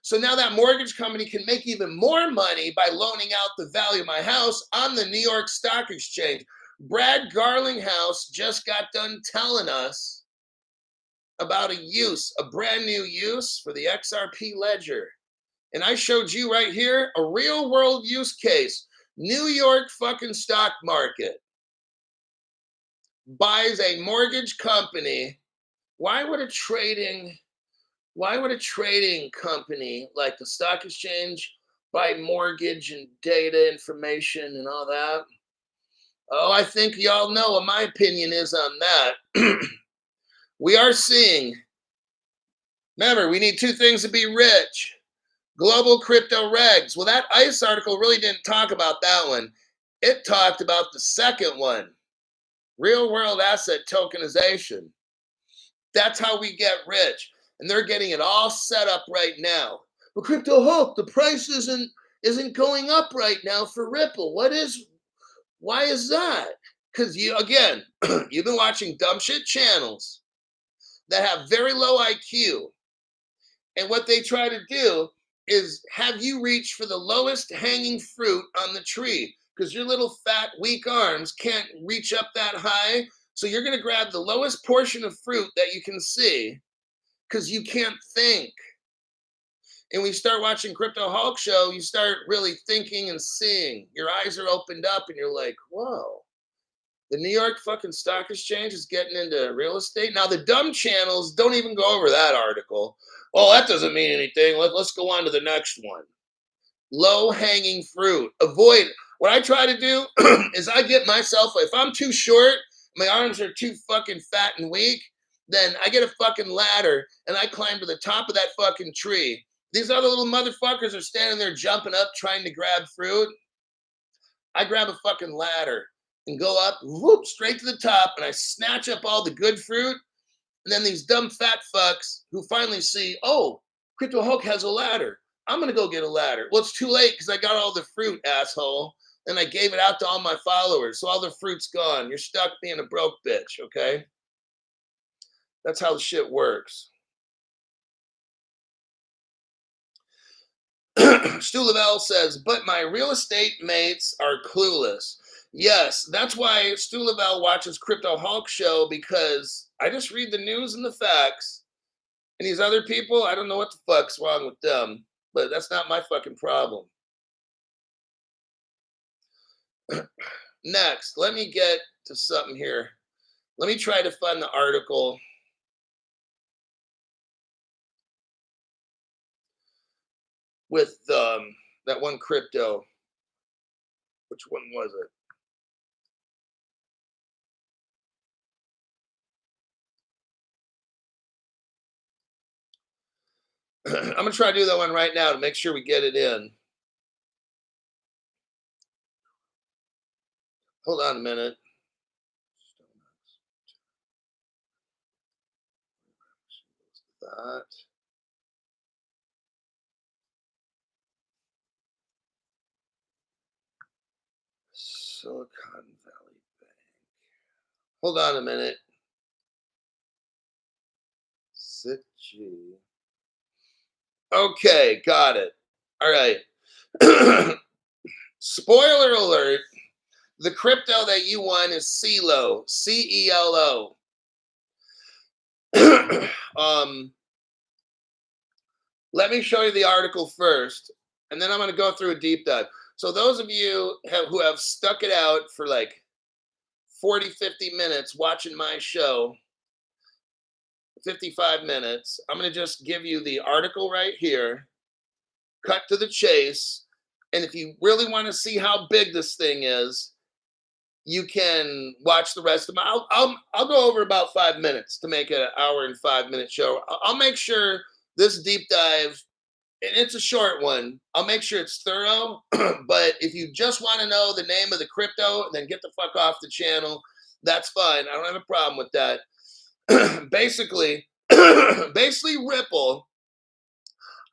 S1: So now that mortgage company can make even more money by loaning out the value of my house on the New York Stock Exchange. Brad Garlinghouse just got done telling us about a brand new use for the XRP ledger. And I showed you right here a real world use case. New York fucking stock market buys a mortgage company. Why would a trading company like the stock exchange buy mortgage and data information and all that? Oh, I think y'all know what my opinion is on that. We are seeing, remember, we need two things to be rich. Global crypto regs. Well, that ICE article really didn't talk about that one. It talked about the second one, real world asset tokenization. That's how we get rich. And they're getting it all set up right now. But Crypto Hulk, the price isn't going up right now for Ripple. Why is that? Because you've been watching dumb shit channels that have very low IQ. And what they try to do is have you reach for the lowest hanging fruit on the tree, because your little fat weak arms can't reach up that high. So you're going to grab the lowest portion of fruit that you can see because you can't think. And when you start watching Crypto Hulk show, you start really thinking and seeing. Your eyes are opened up and you're like, whoa, the New York fucking stock exchange is getting into real estate. Now the dumb channels don't even go over that article. Oh, that doesn't mean anything. Let's go on to the next one. Low hanging fruit. Avoid. What I try to do is I get myself, if I'm too short, my arms are too fucking fat and weak, then I get a fucking ladder and I climb to the top of that fucking tree. These other little motherfuckers are standing there jumping up trying to grab fruit. I grab a fucking ladder and go up, whoop, straight to the top, and I snatch up all the good fruit. And then these dumb fat fucks who finally see, oh, Crypto Hulk has a ladder. I'm going to go get a ladder. Well, it's too late because I got all the fruit, asshole. And I gave it out to all my followers. So all the fruit's gone. You're stuck being a broke bitch, okay? That's how the shit works. Stu Lavelle says, but my real estate mates are clueless. Yes, that's why Stu Lavelle watches Crypto Hulk show, because I just read the news and the facts. And these other people, I don't know what the fuck's wrong with them, but that's not my fucking problem. Next, let me get to something here. Let me try to find the article. With that one crypto. Which one was it? I'm going to try to do that one right now to make sure we get it in. Hold on a minute. That. Silicon Valley Bank. Hold on a minute. SITG. Okay, got it. All right. Spoiler alert. The crypto that you won is CELO. CELO. Let me show you the article first, and then I'm going to go through a deep dive. So those of you who have stuck it out for like 40, 50 minutes watching my show, 55 minutes, I'm going to just give you the article right here, cut to the chase, and if you really want to see how big this thing is, you can watch the rest of my. I'll go over about 5 minutes to make it an hour and 5 minute show. I'll make sure this deep dive it's a short one. I'll make sure it's thorough. But if you just want to know the name of the crypto and then get the fuck off the channel, that's fine. I don't have a problem with that. basically, basically Ripple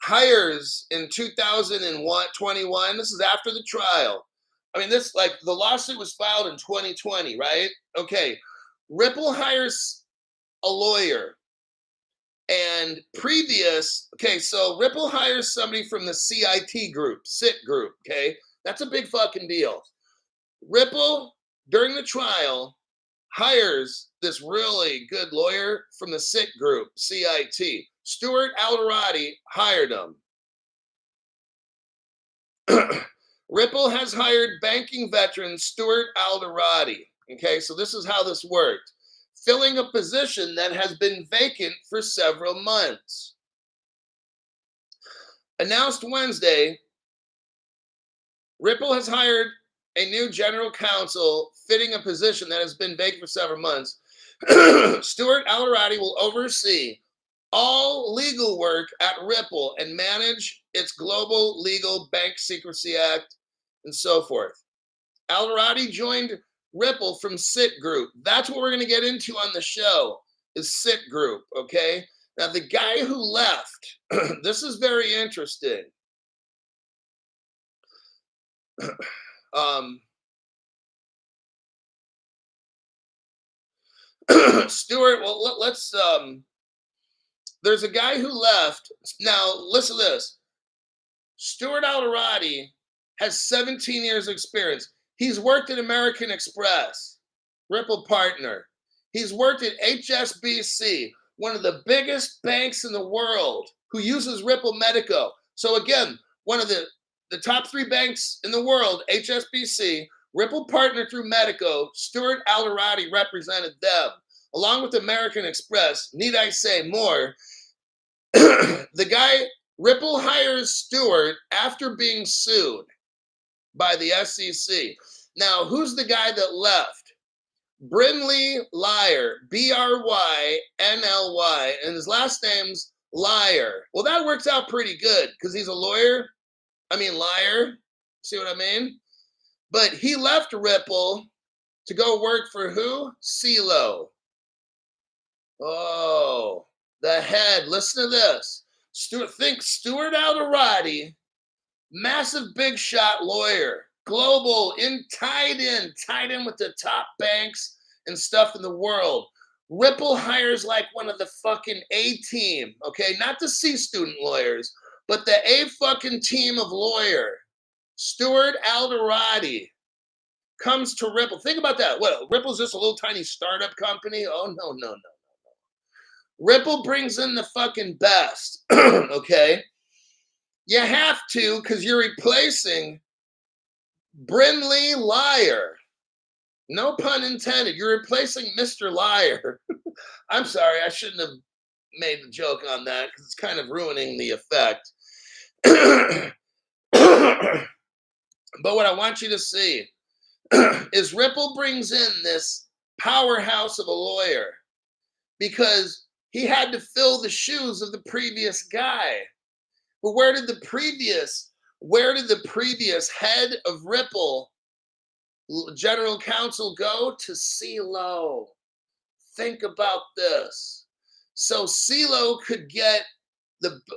S1: hires in 2021. This is after the trial. I mean, this, like, the lawsuit was filed in 2020, right? Okay. Ripple hires a lawyer. And so Ripple hires somebody from the CIT group, okay? That's a big fucking deal. Ripple, during the trial, hires this really good lawyer from the CIT group, CIT. Stuart Alderati hired him. Ripple has hired banking veteran Stuart Alderati. Okay, so this is how this worked. Filling a position that has been vacant for several months. Announced Wednesday, Ripple has hired a new general counsel fitting a position that has been vacant for several months. Stuart Alderati will oversee all legal work at Ripple and manage its global legal Bank Secrecy Act and so forth. Alderati joined Ripple from CIT Group. That's what we're going to get into on the show, is CIT Group, okay? Now, the guy who left, this is very interesting. Stuart, well, let's, there's a guy who left. Now, listen to this. Stuart Alderati has 17 years of experience. He's worked at American Express, Ripple partner. He's worked at HSBC, one of the biggest banks in the world, who uses Ripple Medico. So again, one of the top 3 banks in the world, HSBC, Ripple partnered through Medico. Stuart Alderati represented them, along with American Express. Need I say more? The guy, Ripple hires Stuart after being sued by the SEC. Now, who's the guy that left? Brynley Liar, Brynly, and his last name's Liar. Well, that works out pretty good because he's a lawyer. Liar. See what I mean? But he left Ripple to go work for who? CeeLo. Oh, the head. Listen to this. Think Stuart Alderati, massive big shot lawyer, global, tied in with the top banks and stuff in the world. Ripple hires like one of the fucking A team, okay? Not the C student lawyers, but the A fucking team of lawyer. Stuart Alderati comes to Ripple. Think about that. What, Ripple's just a little tiny startup company? Oh, no. Ripple brings in the fucking best, okay? You have to, because you're replacing Brynly Liar. No pun intended. You're replacing Mr. Liar. I'm sorry, I shouldn't have made the joke on that because it's kind of ruining the effect. But what I want you to see is Ripple brings in this powerhouse of a lawyer because he had to fill the shoes of the previous guy. But where did the previous head of Ripple general counsel go? To CeeLo. Think about this. So CeeLo could get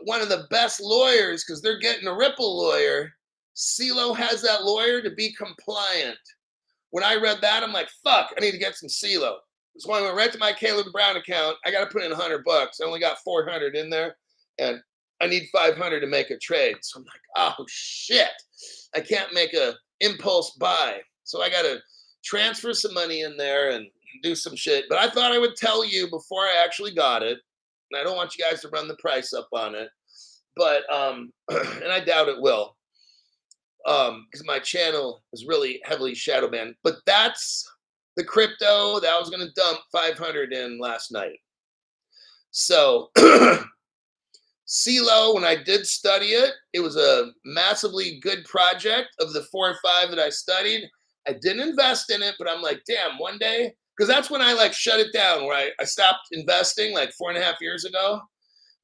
S1: one of the best lawyers because they're getting a Ripple lawyer. CeeLo has that lawyer to be compliant. When I read that, I'm like, fuck, I need to get some CeeLo. So I went right to my Caleb Brown account. I got to put in $100. I only got 400 in there, and I need 500 to make a trade. So I'm like, oh shit, I can't make a impulse buy. So I got to transfer some money in there and do some shit. But I thought I would tell you before I actually got it. And I don't want you guys to run the price up on it. But, and I doubt it will. Because my channel is really heavily shadow banned. But that's the crypto that I was going to dump 500 in last night. So CeeLo, when I did study it, it was a massively good project. Of the 4 or 5 that I studied, I didn't invest in it, but I'm like, damn, one day, because that's when I like shut it down, where I stopped investing like 4.5 years ago.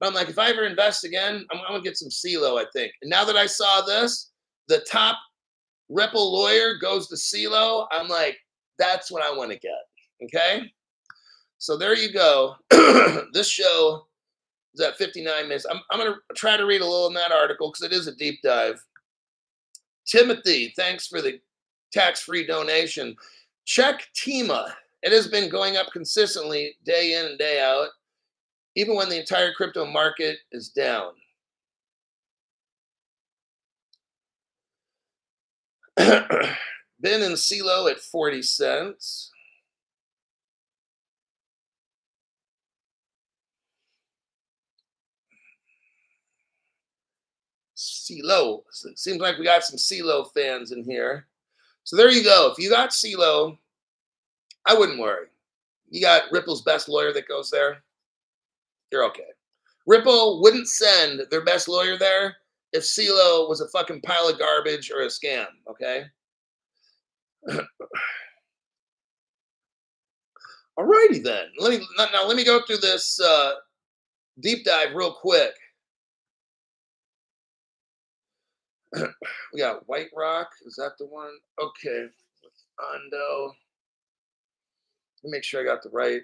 S1: But I'm like, if I ever invest again, I'm gonna get some CeeLo, I think. And now that I saw this, the top Ripple lawyer goes to CeeLo. I'm like, that's what I want to get. Okay. So there you go. This show is at 59 minutes. I'm going to try to read a little in that article because it is a deep dive. Timothy, thanks for the tax-free donation. Check Tima. It has been going up consistently day in and day out, even when the entire crypto market is down. Been in CeeLo at 40 cents. CeeLo. It seems like we got some CeeLo fans in here. So there you go. If you got CeeLo, I wouldn't worry. You got Ripple's best lawyer that goes there. You're okay. Ripple wouldn't send their best lawyer there if CeeLo was a fucking pile of garbage or a scam, okay? Alrighty then. Let me go through this deep dive real quick. We got White Rock. Is that the one? Okay. Ondo. Let me make sure I got the right.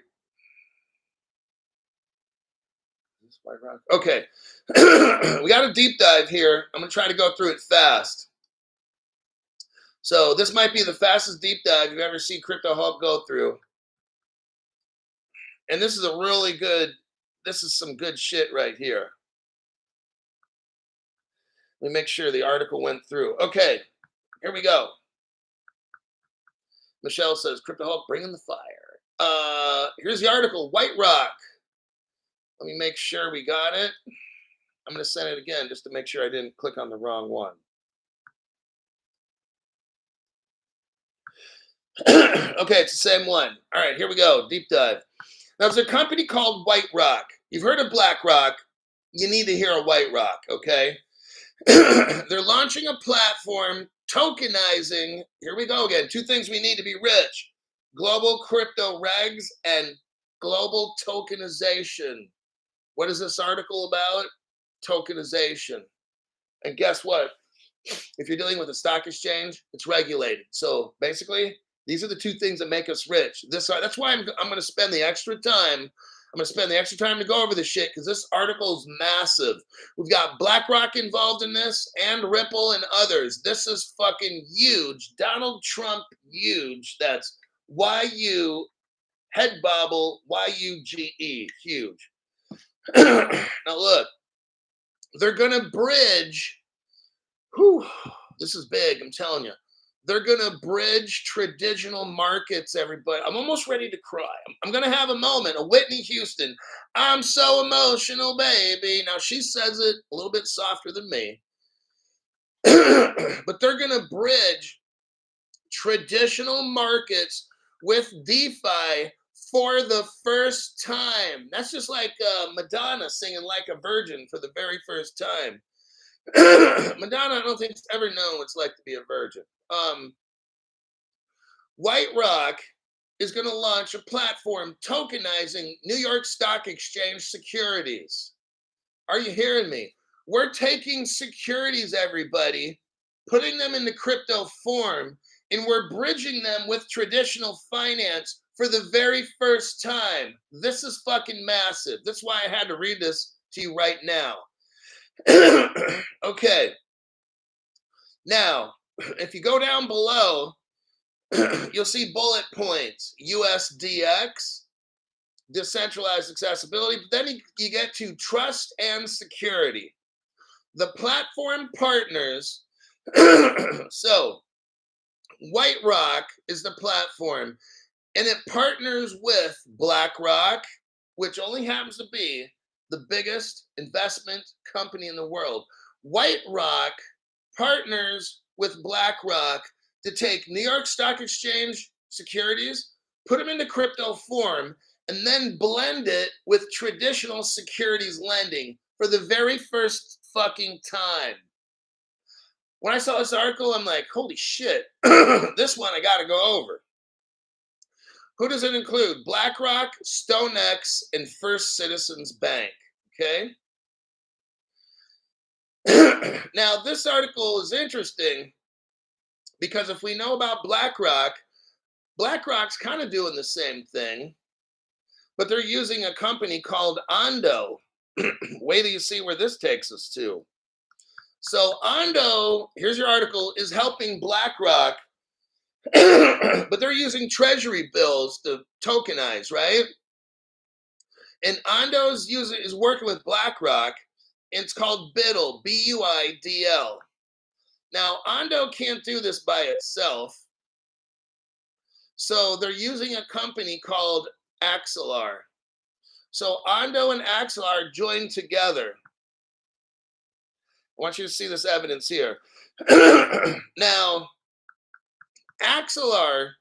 S1: White Rock. Okay. We got a deep dive here. I'm going to try to go through it fast. So this might be the fastest deep dive you've ever seen Crypto Hub go through. And this is a really good, this is some good shit right here. Let me make sure the article went through. Okay, here we go. Michelle says, Crypto Hulk bringing the fire. Here's the article, White Rock. Let me make sure we got it. I'm going to send it again just to make sure I didn't click on the wrong one. Okay, it's the same one. All right, here we go, deep dive. Now, there's a company called White Rock. You've heard of Blackrock. You need to hear of White Rock, okay? They're launching a platform tokenizing. Here we go again. Two things we need to be rich: global crypto regs and global tokenization. What is this article about? Tokenization. And guess what? If you're dealing with a stock exchange, it's regulated. So basically, these are the two things that make us rich. That's why I'm going to spend the extra time. I'm going to spend the extra time to go over this shit because this article is massive. We've got BlackRock involved in this and Ripple and others. This is fucking huge. Donald Trump, huge. That's YU, head bobble, YUGE, huge. Now look, they're going to bridge. Whew, this is big, I'm telling you. They're going to bridge traditional markets, everybody. I'm almost ready to cry. I'm going to have a moment, a Whitney Houston. I'm so emotional, baby. Now, she says it a little bit softer than me. But they're going to bridge traditional markets with DeFi for the first time. That's just like Madonna singing Like a Virgin for the very first time. Madonna, I don't think it's ever known what it's like to be a virgin. White Rock is going to launch a platform tokenizing New York Stock Exchange securities. Are you hearing me? We're taking securities, everybody, putting them into crypto form, and we're bridging them with traditional finance for the very first time. This is fucking massive. That's why I had to read this to you right now. Okay. Now, if you go down below, you'll see bullet points: USDX, decentralized accessibility. But then you get to trust and security. The platform partners. So, White Rock is the platform, and it partners with Blackrock, which only happens to be the biggest investment company in the world. White Rock partners with BlackRock to take New York Stock Exchange securities, put them into crypto form, and then blend it with traditional securities lending for the very first fucking time. When I saw this article, I'm like, holy shit, this one I got to go over. Who does it include? BlackRock, StoneX, and First Citizens Bank. Okay. Now, this article is interesting because if we know about BlackRock, BlackRock's kind of doing the same thing, but they're using a company called Ondo. Wait till you see where this takes us to. So Ondo, here's your article, is helping BlackRock, but they're using treasury bills to tokenize, right? And Ondo's is working with BlackRock. And it's called BIDL, B-U-I-D-L. Now, Ondo can't do this by itself. So they're using a company called Axelar. So Ondo and Axelar joined together. I want you to see this evidence here. Now, Axelar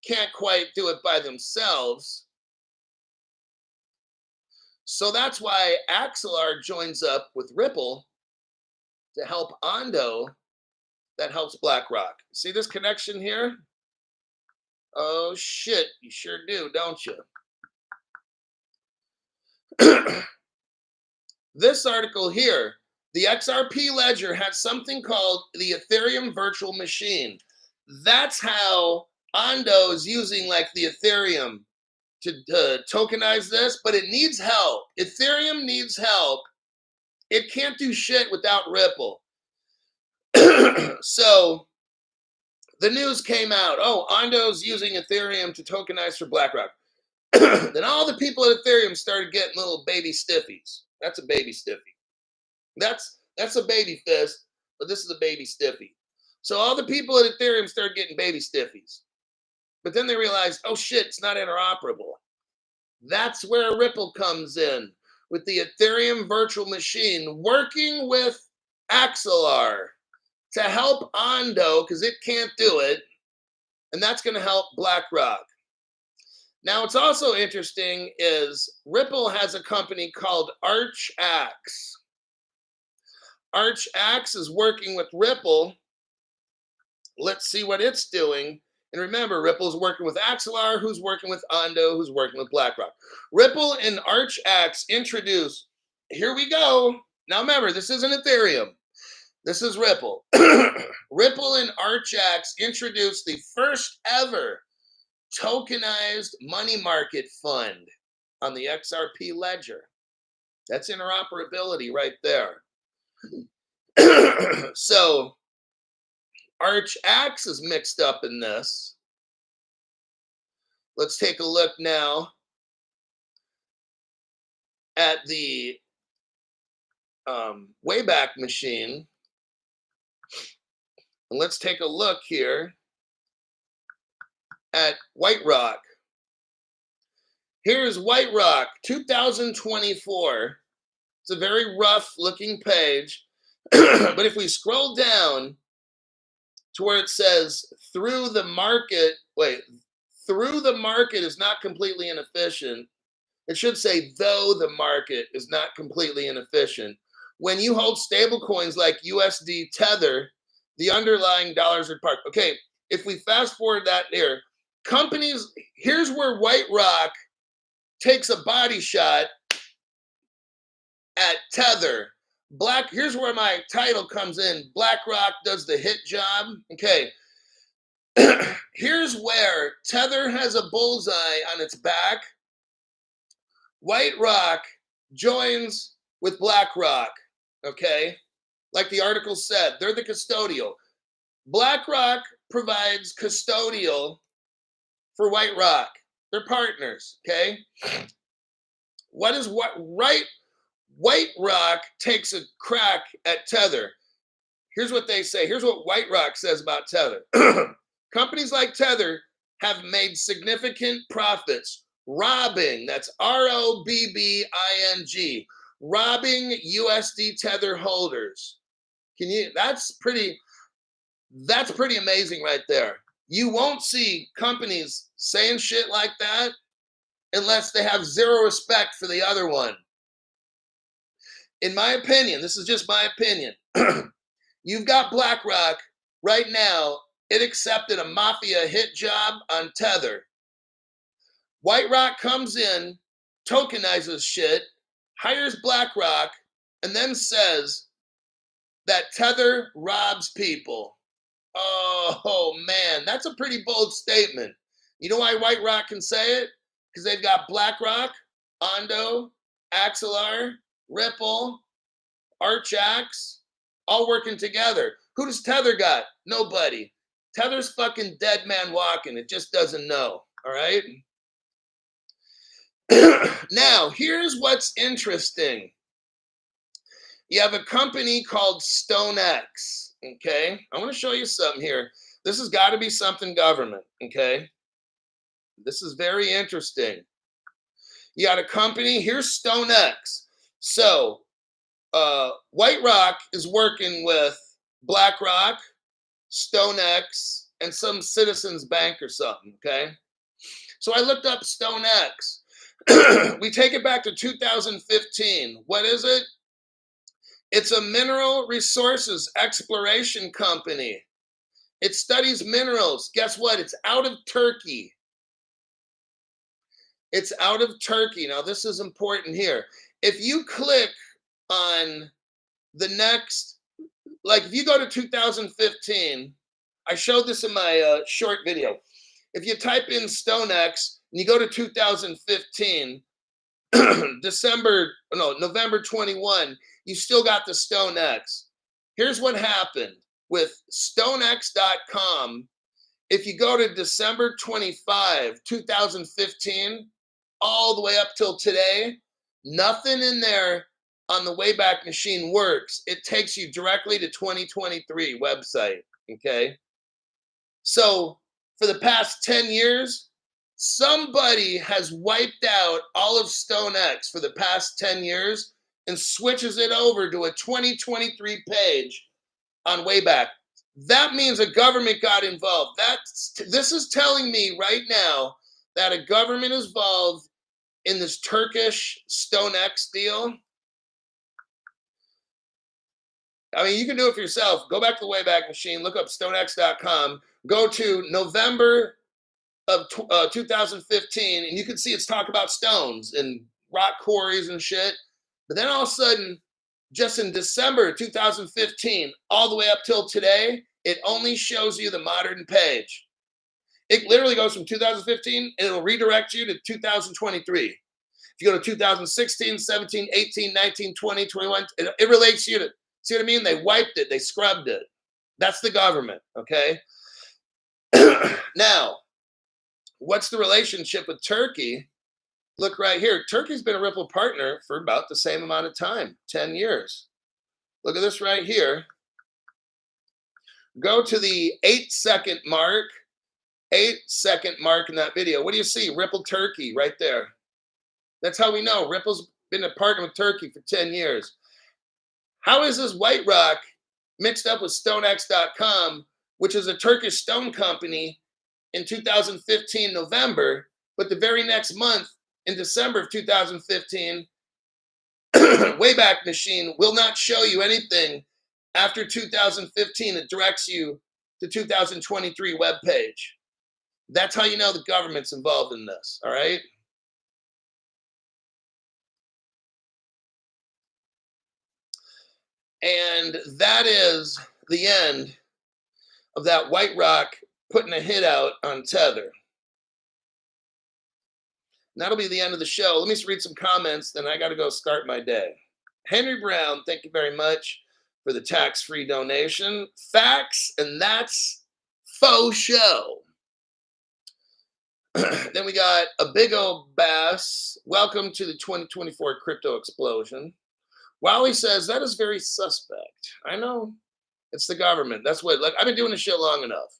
S1: can't quite do it by themselves. So that's why Axelar joins up with Ripple to help Ondo that helps BlackRock. See this connection here? Oh shit, you sure do, don't you? This article here, the XRP ledger has something called the Ethereum virtual machine. That's how Ondo is using like the Ethereum to tokenize this, but it needs help. Ethereum needs help. It can't do shit without Ripple. So the news came out, oh, Ondo's using Ethereum to tokenize for BlackRock. Then all the people at Ethereum started getting little baby stiffies. That's a baby stiffy. That's a baby fist, but this is a baby stiffy. So all the people at Ethereum started getting baby stiffies. But then they realized, oh shit, it's not interoperable. That's where Ripple comes in with the Ethereum virtual machine working with Axelar to help Ondo because it can't do it. And that's going to help BlackRock. Now, what's also interesting is Ripple has a company called ArchAx. ArchAx is working with Ripple. Let's see what it's doing. And remember, Ripple's working with Axelar, who's working with Ondo, who's working with BlackRock. Ripple and ArchAx introduce, here we go. Now remember, this isn't Ethereum. This is Ripple. Ripple and ArchAx introduced the first ever tokenized money market fund on the XRP ledger. That's interoperability right there. So ArchAx is mixed up in this. Let's take a look now at the Wayback Machine. And let's take a look here at White Rock. Here's White Rock 2024. It's a very rough looking page. But if we scroll down to where it says through the market is not completely inefficient. It should say though the market is not completely inefficient. When you hold stable coins like USD Tether, the underlying dollars are parked. Okay, if we fast forward that here, companies, here's where White Rock takes a body shot at Tether. Here's where my title comes in. BlackRock does the hit job. Okay. Here's where Tether has a bullseye on its back. White Rock joins with BlackRock. Okay. Like the article said, they're the custodial. BlackRock provides custodial for White Rock. They're partners. Okay. White Rock takes a crack at Tether. Here's what they say. Here's what White Rock says about Tether. Companies like Tether have made significant profits robbing, that's robbing, robbing USD Tether holders. That's pretty amazing right there. You won't see companies saying shit like that unless they have zero respect for the other one. In my opinion, this is just my opinion. You've got BlackRock right now. It accepted a mafia hit job on Tether. White Rock comes in, tokenizes shit, hires BlackRock, and then says, that Tether robs people. Oh man, that's a pretty bold statement. You know why White Rock can say it? Because they've got Blackrock, Ondo, Axelar, Ripple, Archax, all working together. Who does Tether got? Nobody. Tether's fucking dead man walking. It just doesn't know. All right. Now, here's what's interesting. You have a company called StoneX. Okay. I want to show you something here. This has got to be something government. Okay. This is very interesting. You got a company. Here's StoneX. So, White Rock is working with BlackRock, StoneX, and some Citizens Bank or something. Okay. So I looked up StoneX. We take it back to 2015. What is it? It's a mineral resources exploration company. It studies minerals. Guess what? It's out of Turkey. It's out of Turkey. Now, this is important here. If you click on the next, like if you go to 2015, I showed this in my short video. If you type in StoneX and you go to 2015, November 21, you still got the StoneX. Here's what happened with StoneX.com. If you go to December 25, 2015, all the way up till today, nothing in there on the Wayback Machine works. It takes you directly to 2023 website, okay? So for the past 10 years, somebody has wiped out all of StoneX for the past 10 years and switches it over to a 2023 page on Wayback. That means a government got involved. This is telling me right now that a government is involved in this Turkish StoneX deal. I mean, you can do it for yourself. Go back to the Wayback Machine, look up stonex.com, go to November of 2015, and you can see it's talk about stones and rock quarries and shit. But then all of a sudden, just in December 2015, all the way up till today, it only shows you the modern page. It literally goes from 2015 and it'll redirect you to 2023. If you go to 2016, 17, 18, 19, 20, 21, it relates you to, see what I mean? They wiped it, they scrubbed it. That's the government, okay? Now, what's the relationship with Turkey? Look right here. Turkey's been a Ripple partner for about the same amount of time, 10 years. Look at this right here. Go to the 8-second mark. 8-second mark in that video. What do you see? Ripple Turkey right there. That's how we know Ripple's been a partner with Turkey for 10 years. How is this White Rock mixed up with StoneX.com, which is a Turkish stone company, in 2015 November, but the very next month in December of 2015, Wayback Machine will not show you anything after 2015. It directs you to 2023 webpage. That's how you know the government's involved in this, all right? And that is the end of that White Rock putting a hit out on Tether. And that'll be the end of the show. Let me just read some comments, then I got to go start my day. Henry Brown, thank you very much for the tax-free donation. Facts, and that's faux show. Then we got a big old bass. Welcome to the 2024 crypto explosion. Wally says, that is very suspect. I know. It's the government. That's what, like, I've been doing this shit long enough.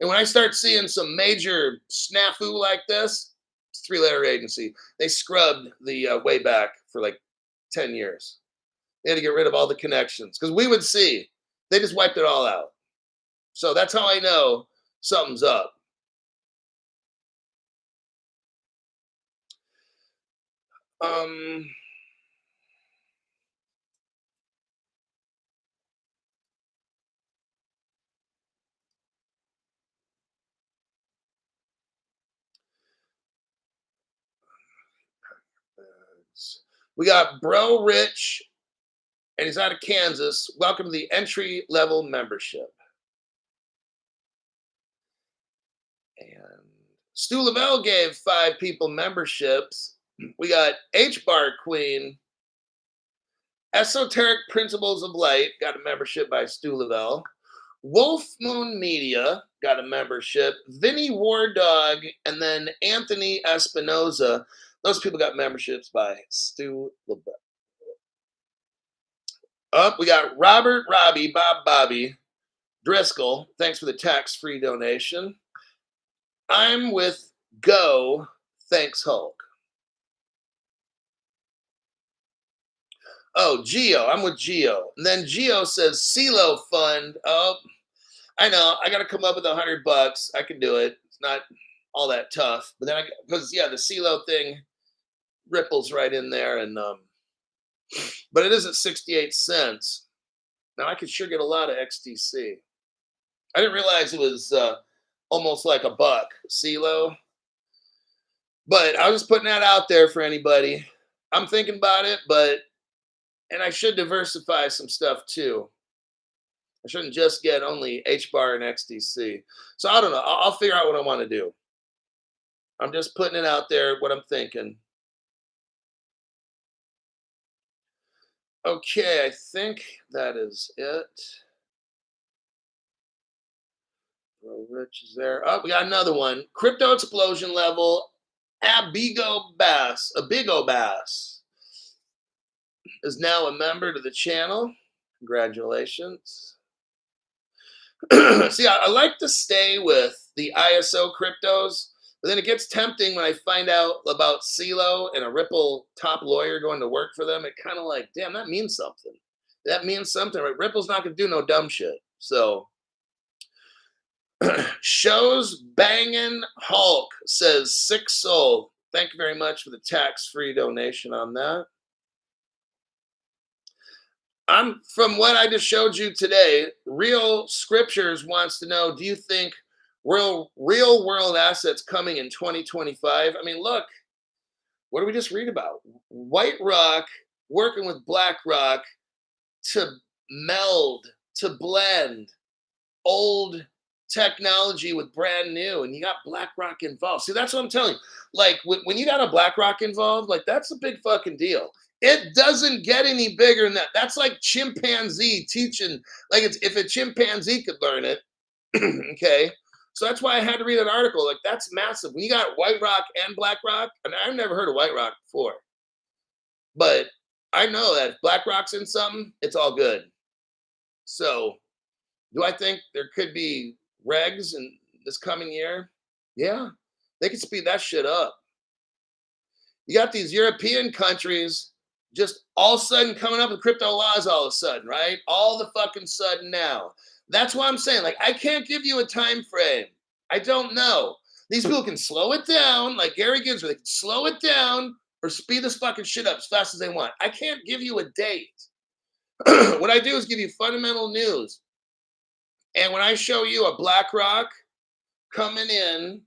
S1: And when I start seeing some major snafu like this, it's a 3-letter agency. They scrubbed the Wayback for like 10 years. They had to get rid of all the connections because we would see. They just wiped it all out. So that's how I know something's up. We got Bro Rich and he's out of Kansas. Welcome to the entry level membership. And Stu Lavelle gave 5 people memberships. We got HBAR Queen, Esoteric Principles of Light, got a membership by Stu Lavelle. Wolf Moon Media got a membership. Vinny War Dog, and then Anthony Espinoza. Those people got memberships by Stu Lavelle. We got Robert Robbie, Bob Bobby, Driscoll. Thanks for the tax-free donation. I'm with Go. Thanks, Hulk. Oh, Geo. I'm with Geo. And then Geo says CeeLo Fund. Oh, I know. I got to come up with $100. I can do it. It's not all that tough. But then because the CeeLo thing ripples right in there, and but it is at 68 cents. Now I could sure get a lot of XTC. I didn't realize it was almost like $1, CeeLo. But I was just putting that out there for anybody. I'm thinking about it, and I should diversify some stuff too. I shouldn't just get only HBAR and XTC. So I don't know. I'll figure out what I want to do. I'm just putting it out there, what I'm thinking. Okay, I think that is it. Rich is there. Oh, we got another one. Crypto explosion level. Abigo Bass is now a member to the channel. Congratulations. See, I like to stay with the ISO cryptos, but then it gets tempting when I find out about CeeLo and a Ripple top lawyer going to work for them. It kind of like, damn, that means something. That means something, right? Ripple's not going to do no dumb shit. So, shows banging Hulk says 6 sold. Thank you very much for the tax-free donation on that. From what I just showed you today, Real Scriptures wants to know, do you think real world assets coming in 2025? I mean, look, what did we just read about? White Rock working with Blackrock to meld, to blend old technology with brand new, and you got BlackRock involved. See, that's what I'm telling you. Like, when you got a BlackRock involved, like, that's a big fucking deal. It doesn't get any bigger than that. That's like chimpanzee teaching. Like, if a chimpanzee could learn it, okay? So that's why I had to read an article. Like, that's massive. When you got White Rock and BlackRock, and I've never heard of White Rock before, but I know that if BlackRock's in something, it's all good. So, do I think there could be regs in this coming year? Yeah, they could speed that shit up. You got these European countries just all of a sudden coming up with crypto laws all of a sudden, right? All the fucking sudden now. That's why I'm saying, like, I can't give you a time frame. I don't know. These people can slow it down, like Gary Gibbs, they can slow it down or speed this fucking shit up as fast as they want. I can't give you a date. What I do is give you fundamental news. And when I show you a BlackRock coming in,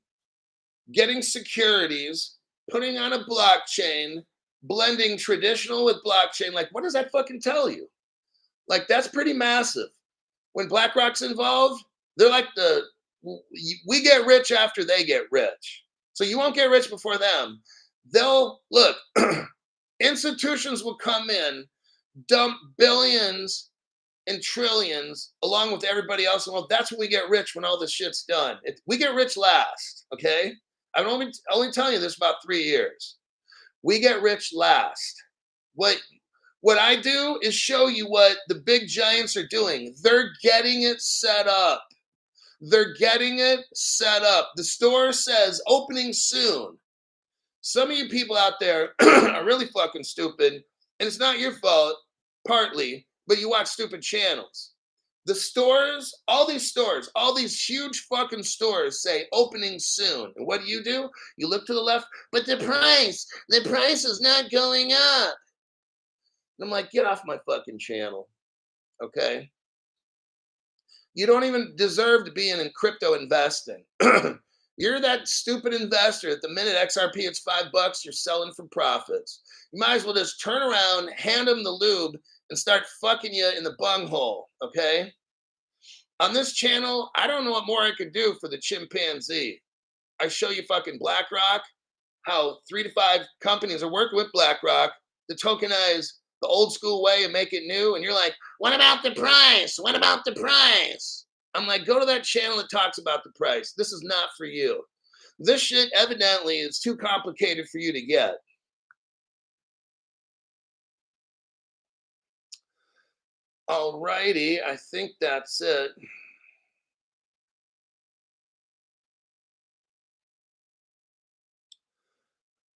S1: getting securities, putting on a blockchain, blending traditional with blockchain, like, what does that fucking tell you? Like, that's pretty massive. When BlackRock's involved, they're like we get rich after they get rich. So you won't get rich before them. They'll, look, institutions will come in, dump billions and trillions along with everybody else. Well, that's when we get rich, when all this shit's done. We get rich last, okay? I'm only telling you this about 3 years. We get rich last. What I do is show you what the big giants are doing. They're getting it set up. They're getting it set up. The store says opening soon. Some of you people out there are really fucking stupid, and it's not your fault, partly, but you watch stupid channels. The stores, all these huge fucking stores say opening soon. And what do? You look to the left, but the price is not going up. And I'm like, get off my fucking channel, okay? You don't even deserve to be in crypto investing. You're that stupid investor. At the minute XRP, it's $5, you're selling for profits. You might as well just turn around, hand them the lube, and start fucking you in the bunghole, okay? On this channel, I don't know what more I could do for the chimpanzee. I show you fucking Blackrock, how 3 to 5 companies are working with Blackrock to tokenize the old school way and make it new. And you're like, what about the price? What about the price? I'm like, go to that channel that talks about the price. This is not for you. This shit evidently is too complicated for you to get. Alrighty, I think that's it.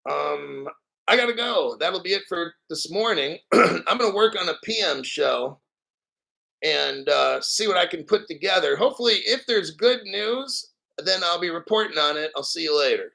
S1: I gotta go. That'll be it for this morning. I'm gonna work on a PM show and see what I can put together. Hopefully, if there's good news, then I'll be reporting on it. I'll see you later.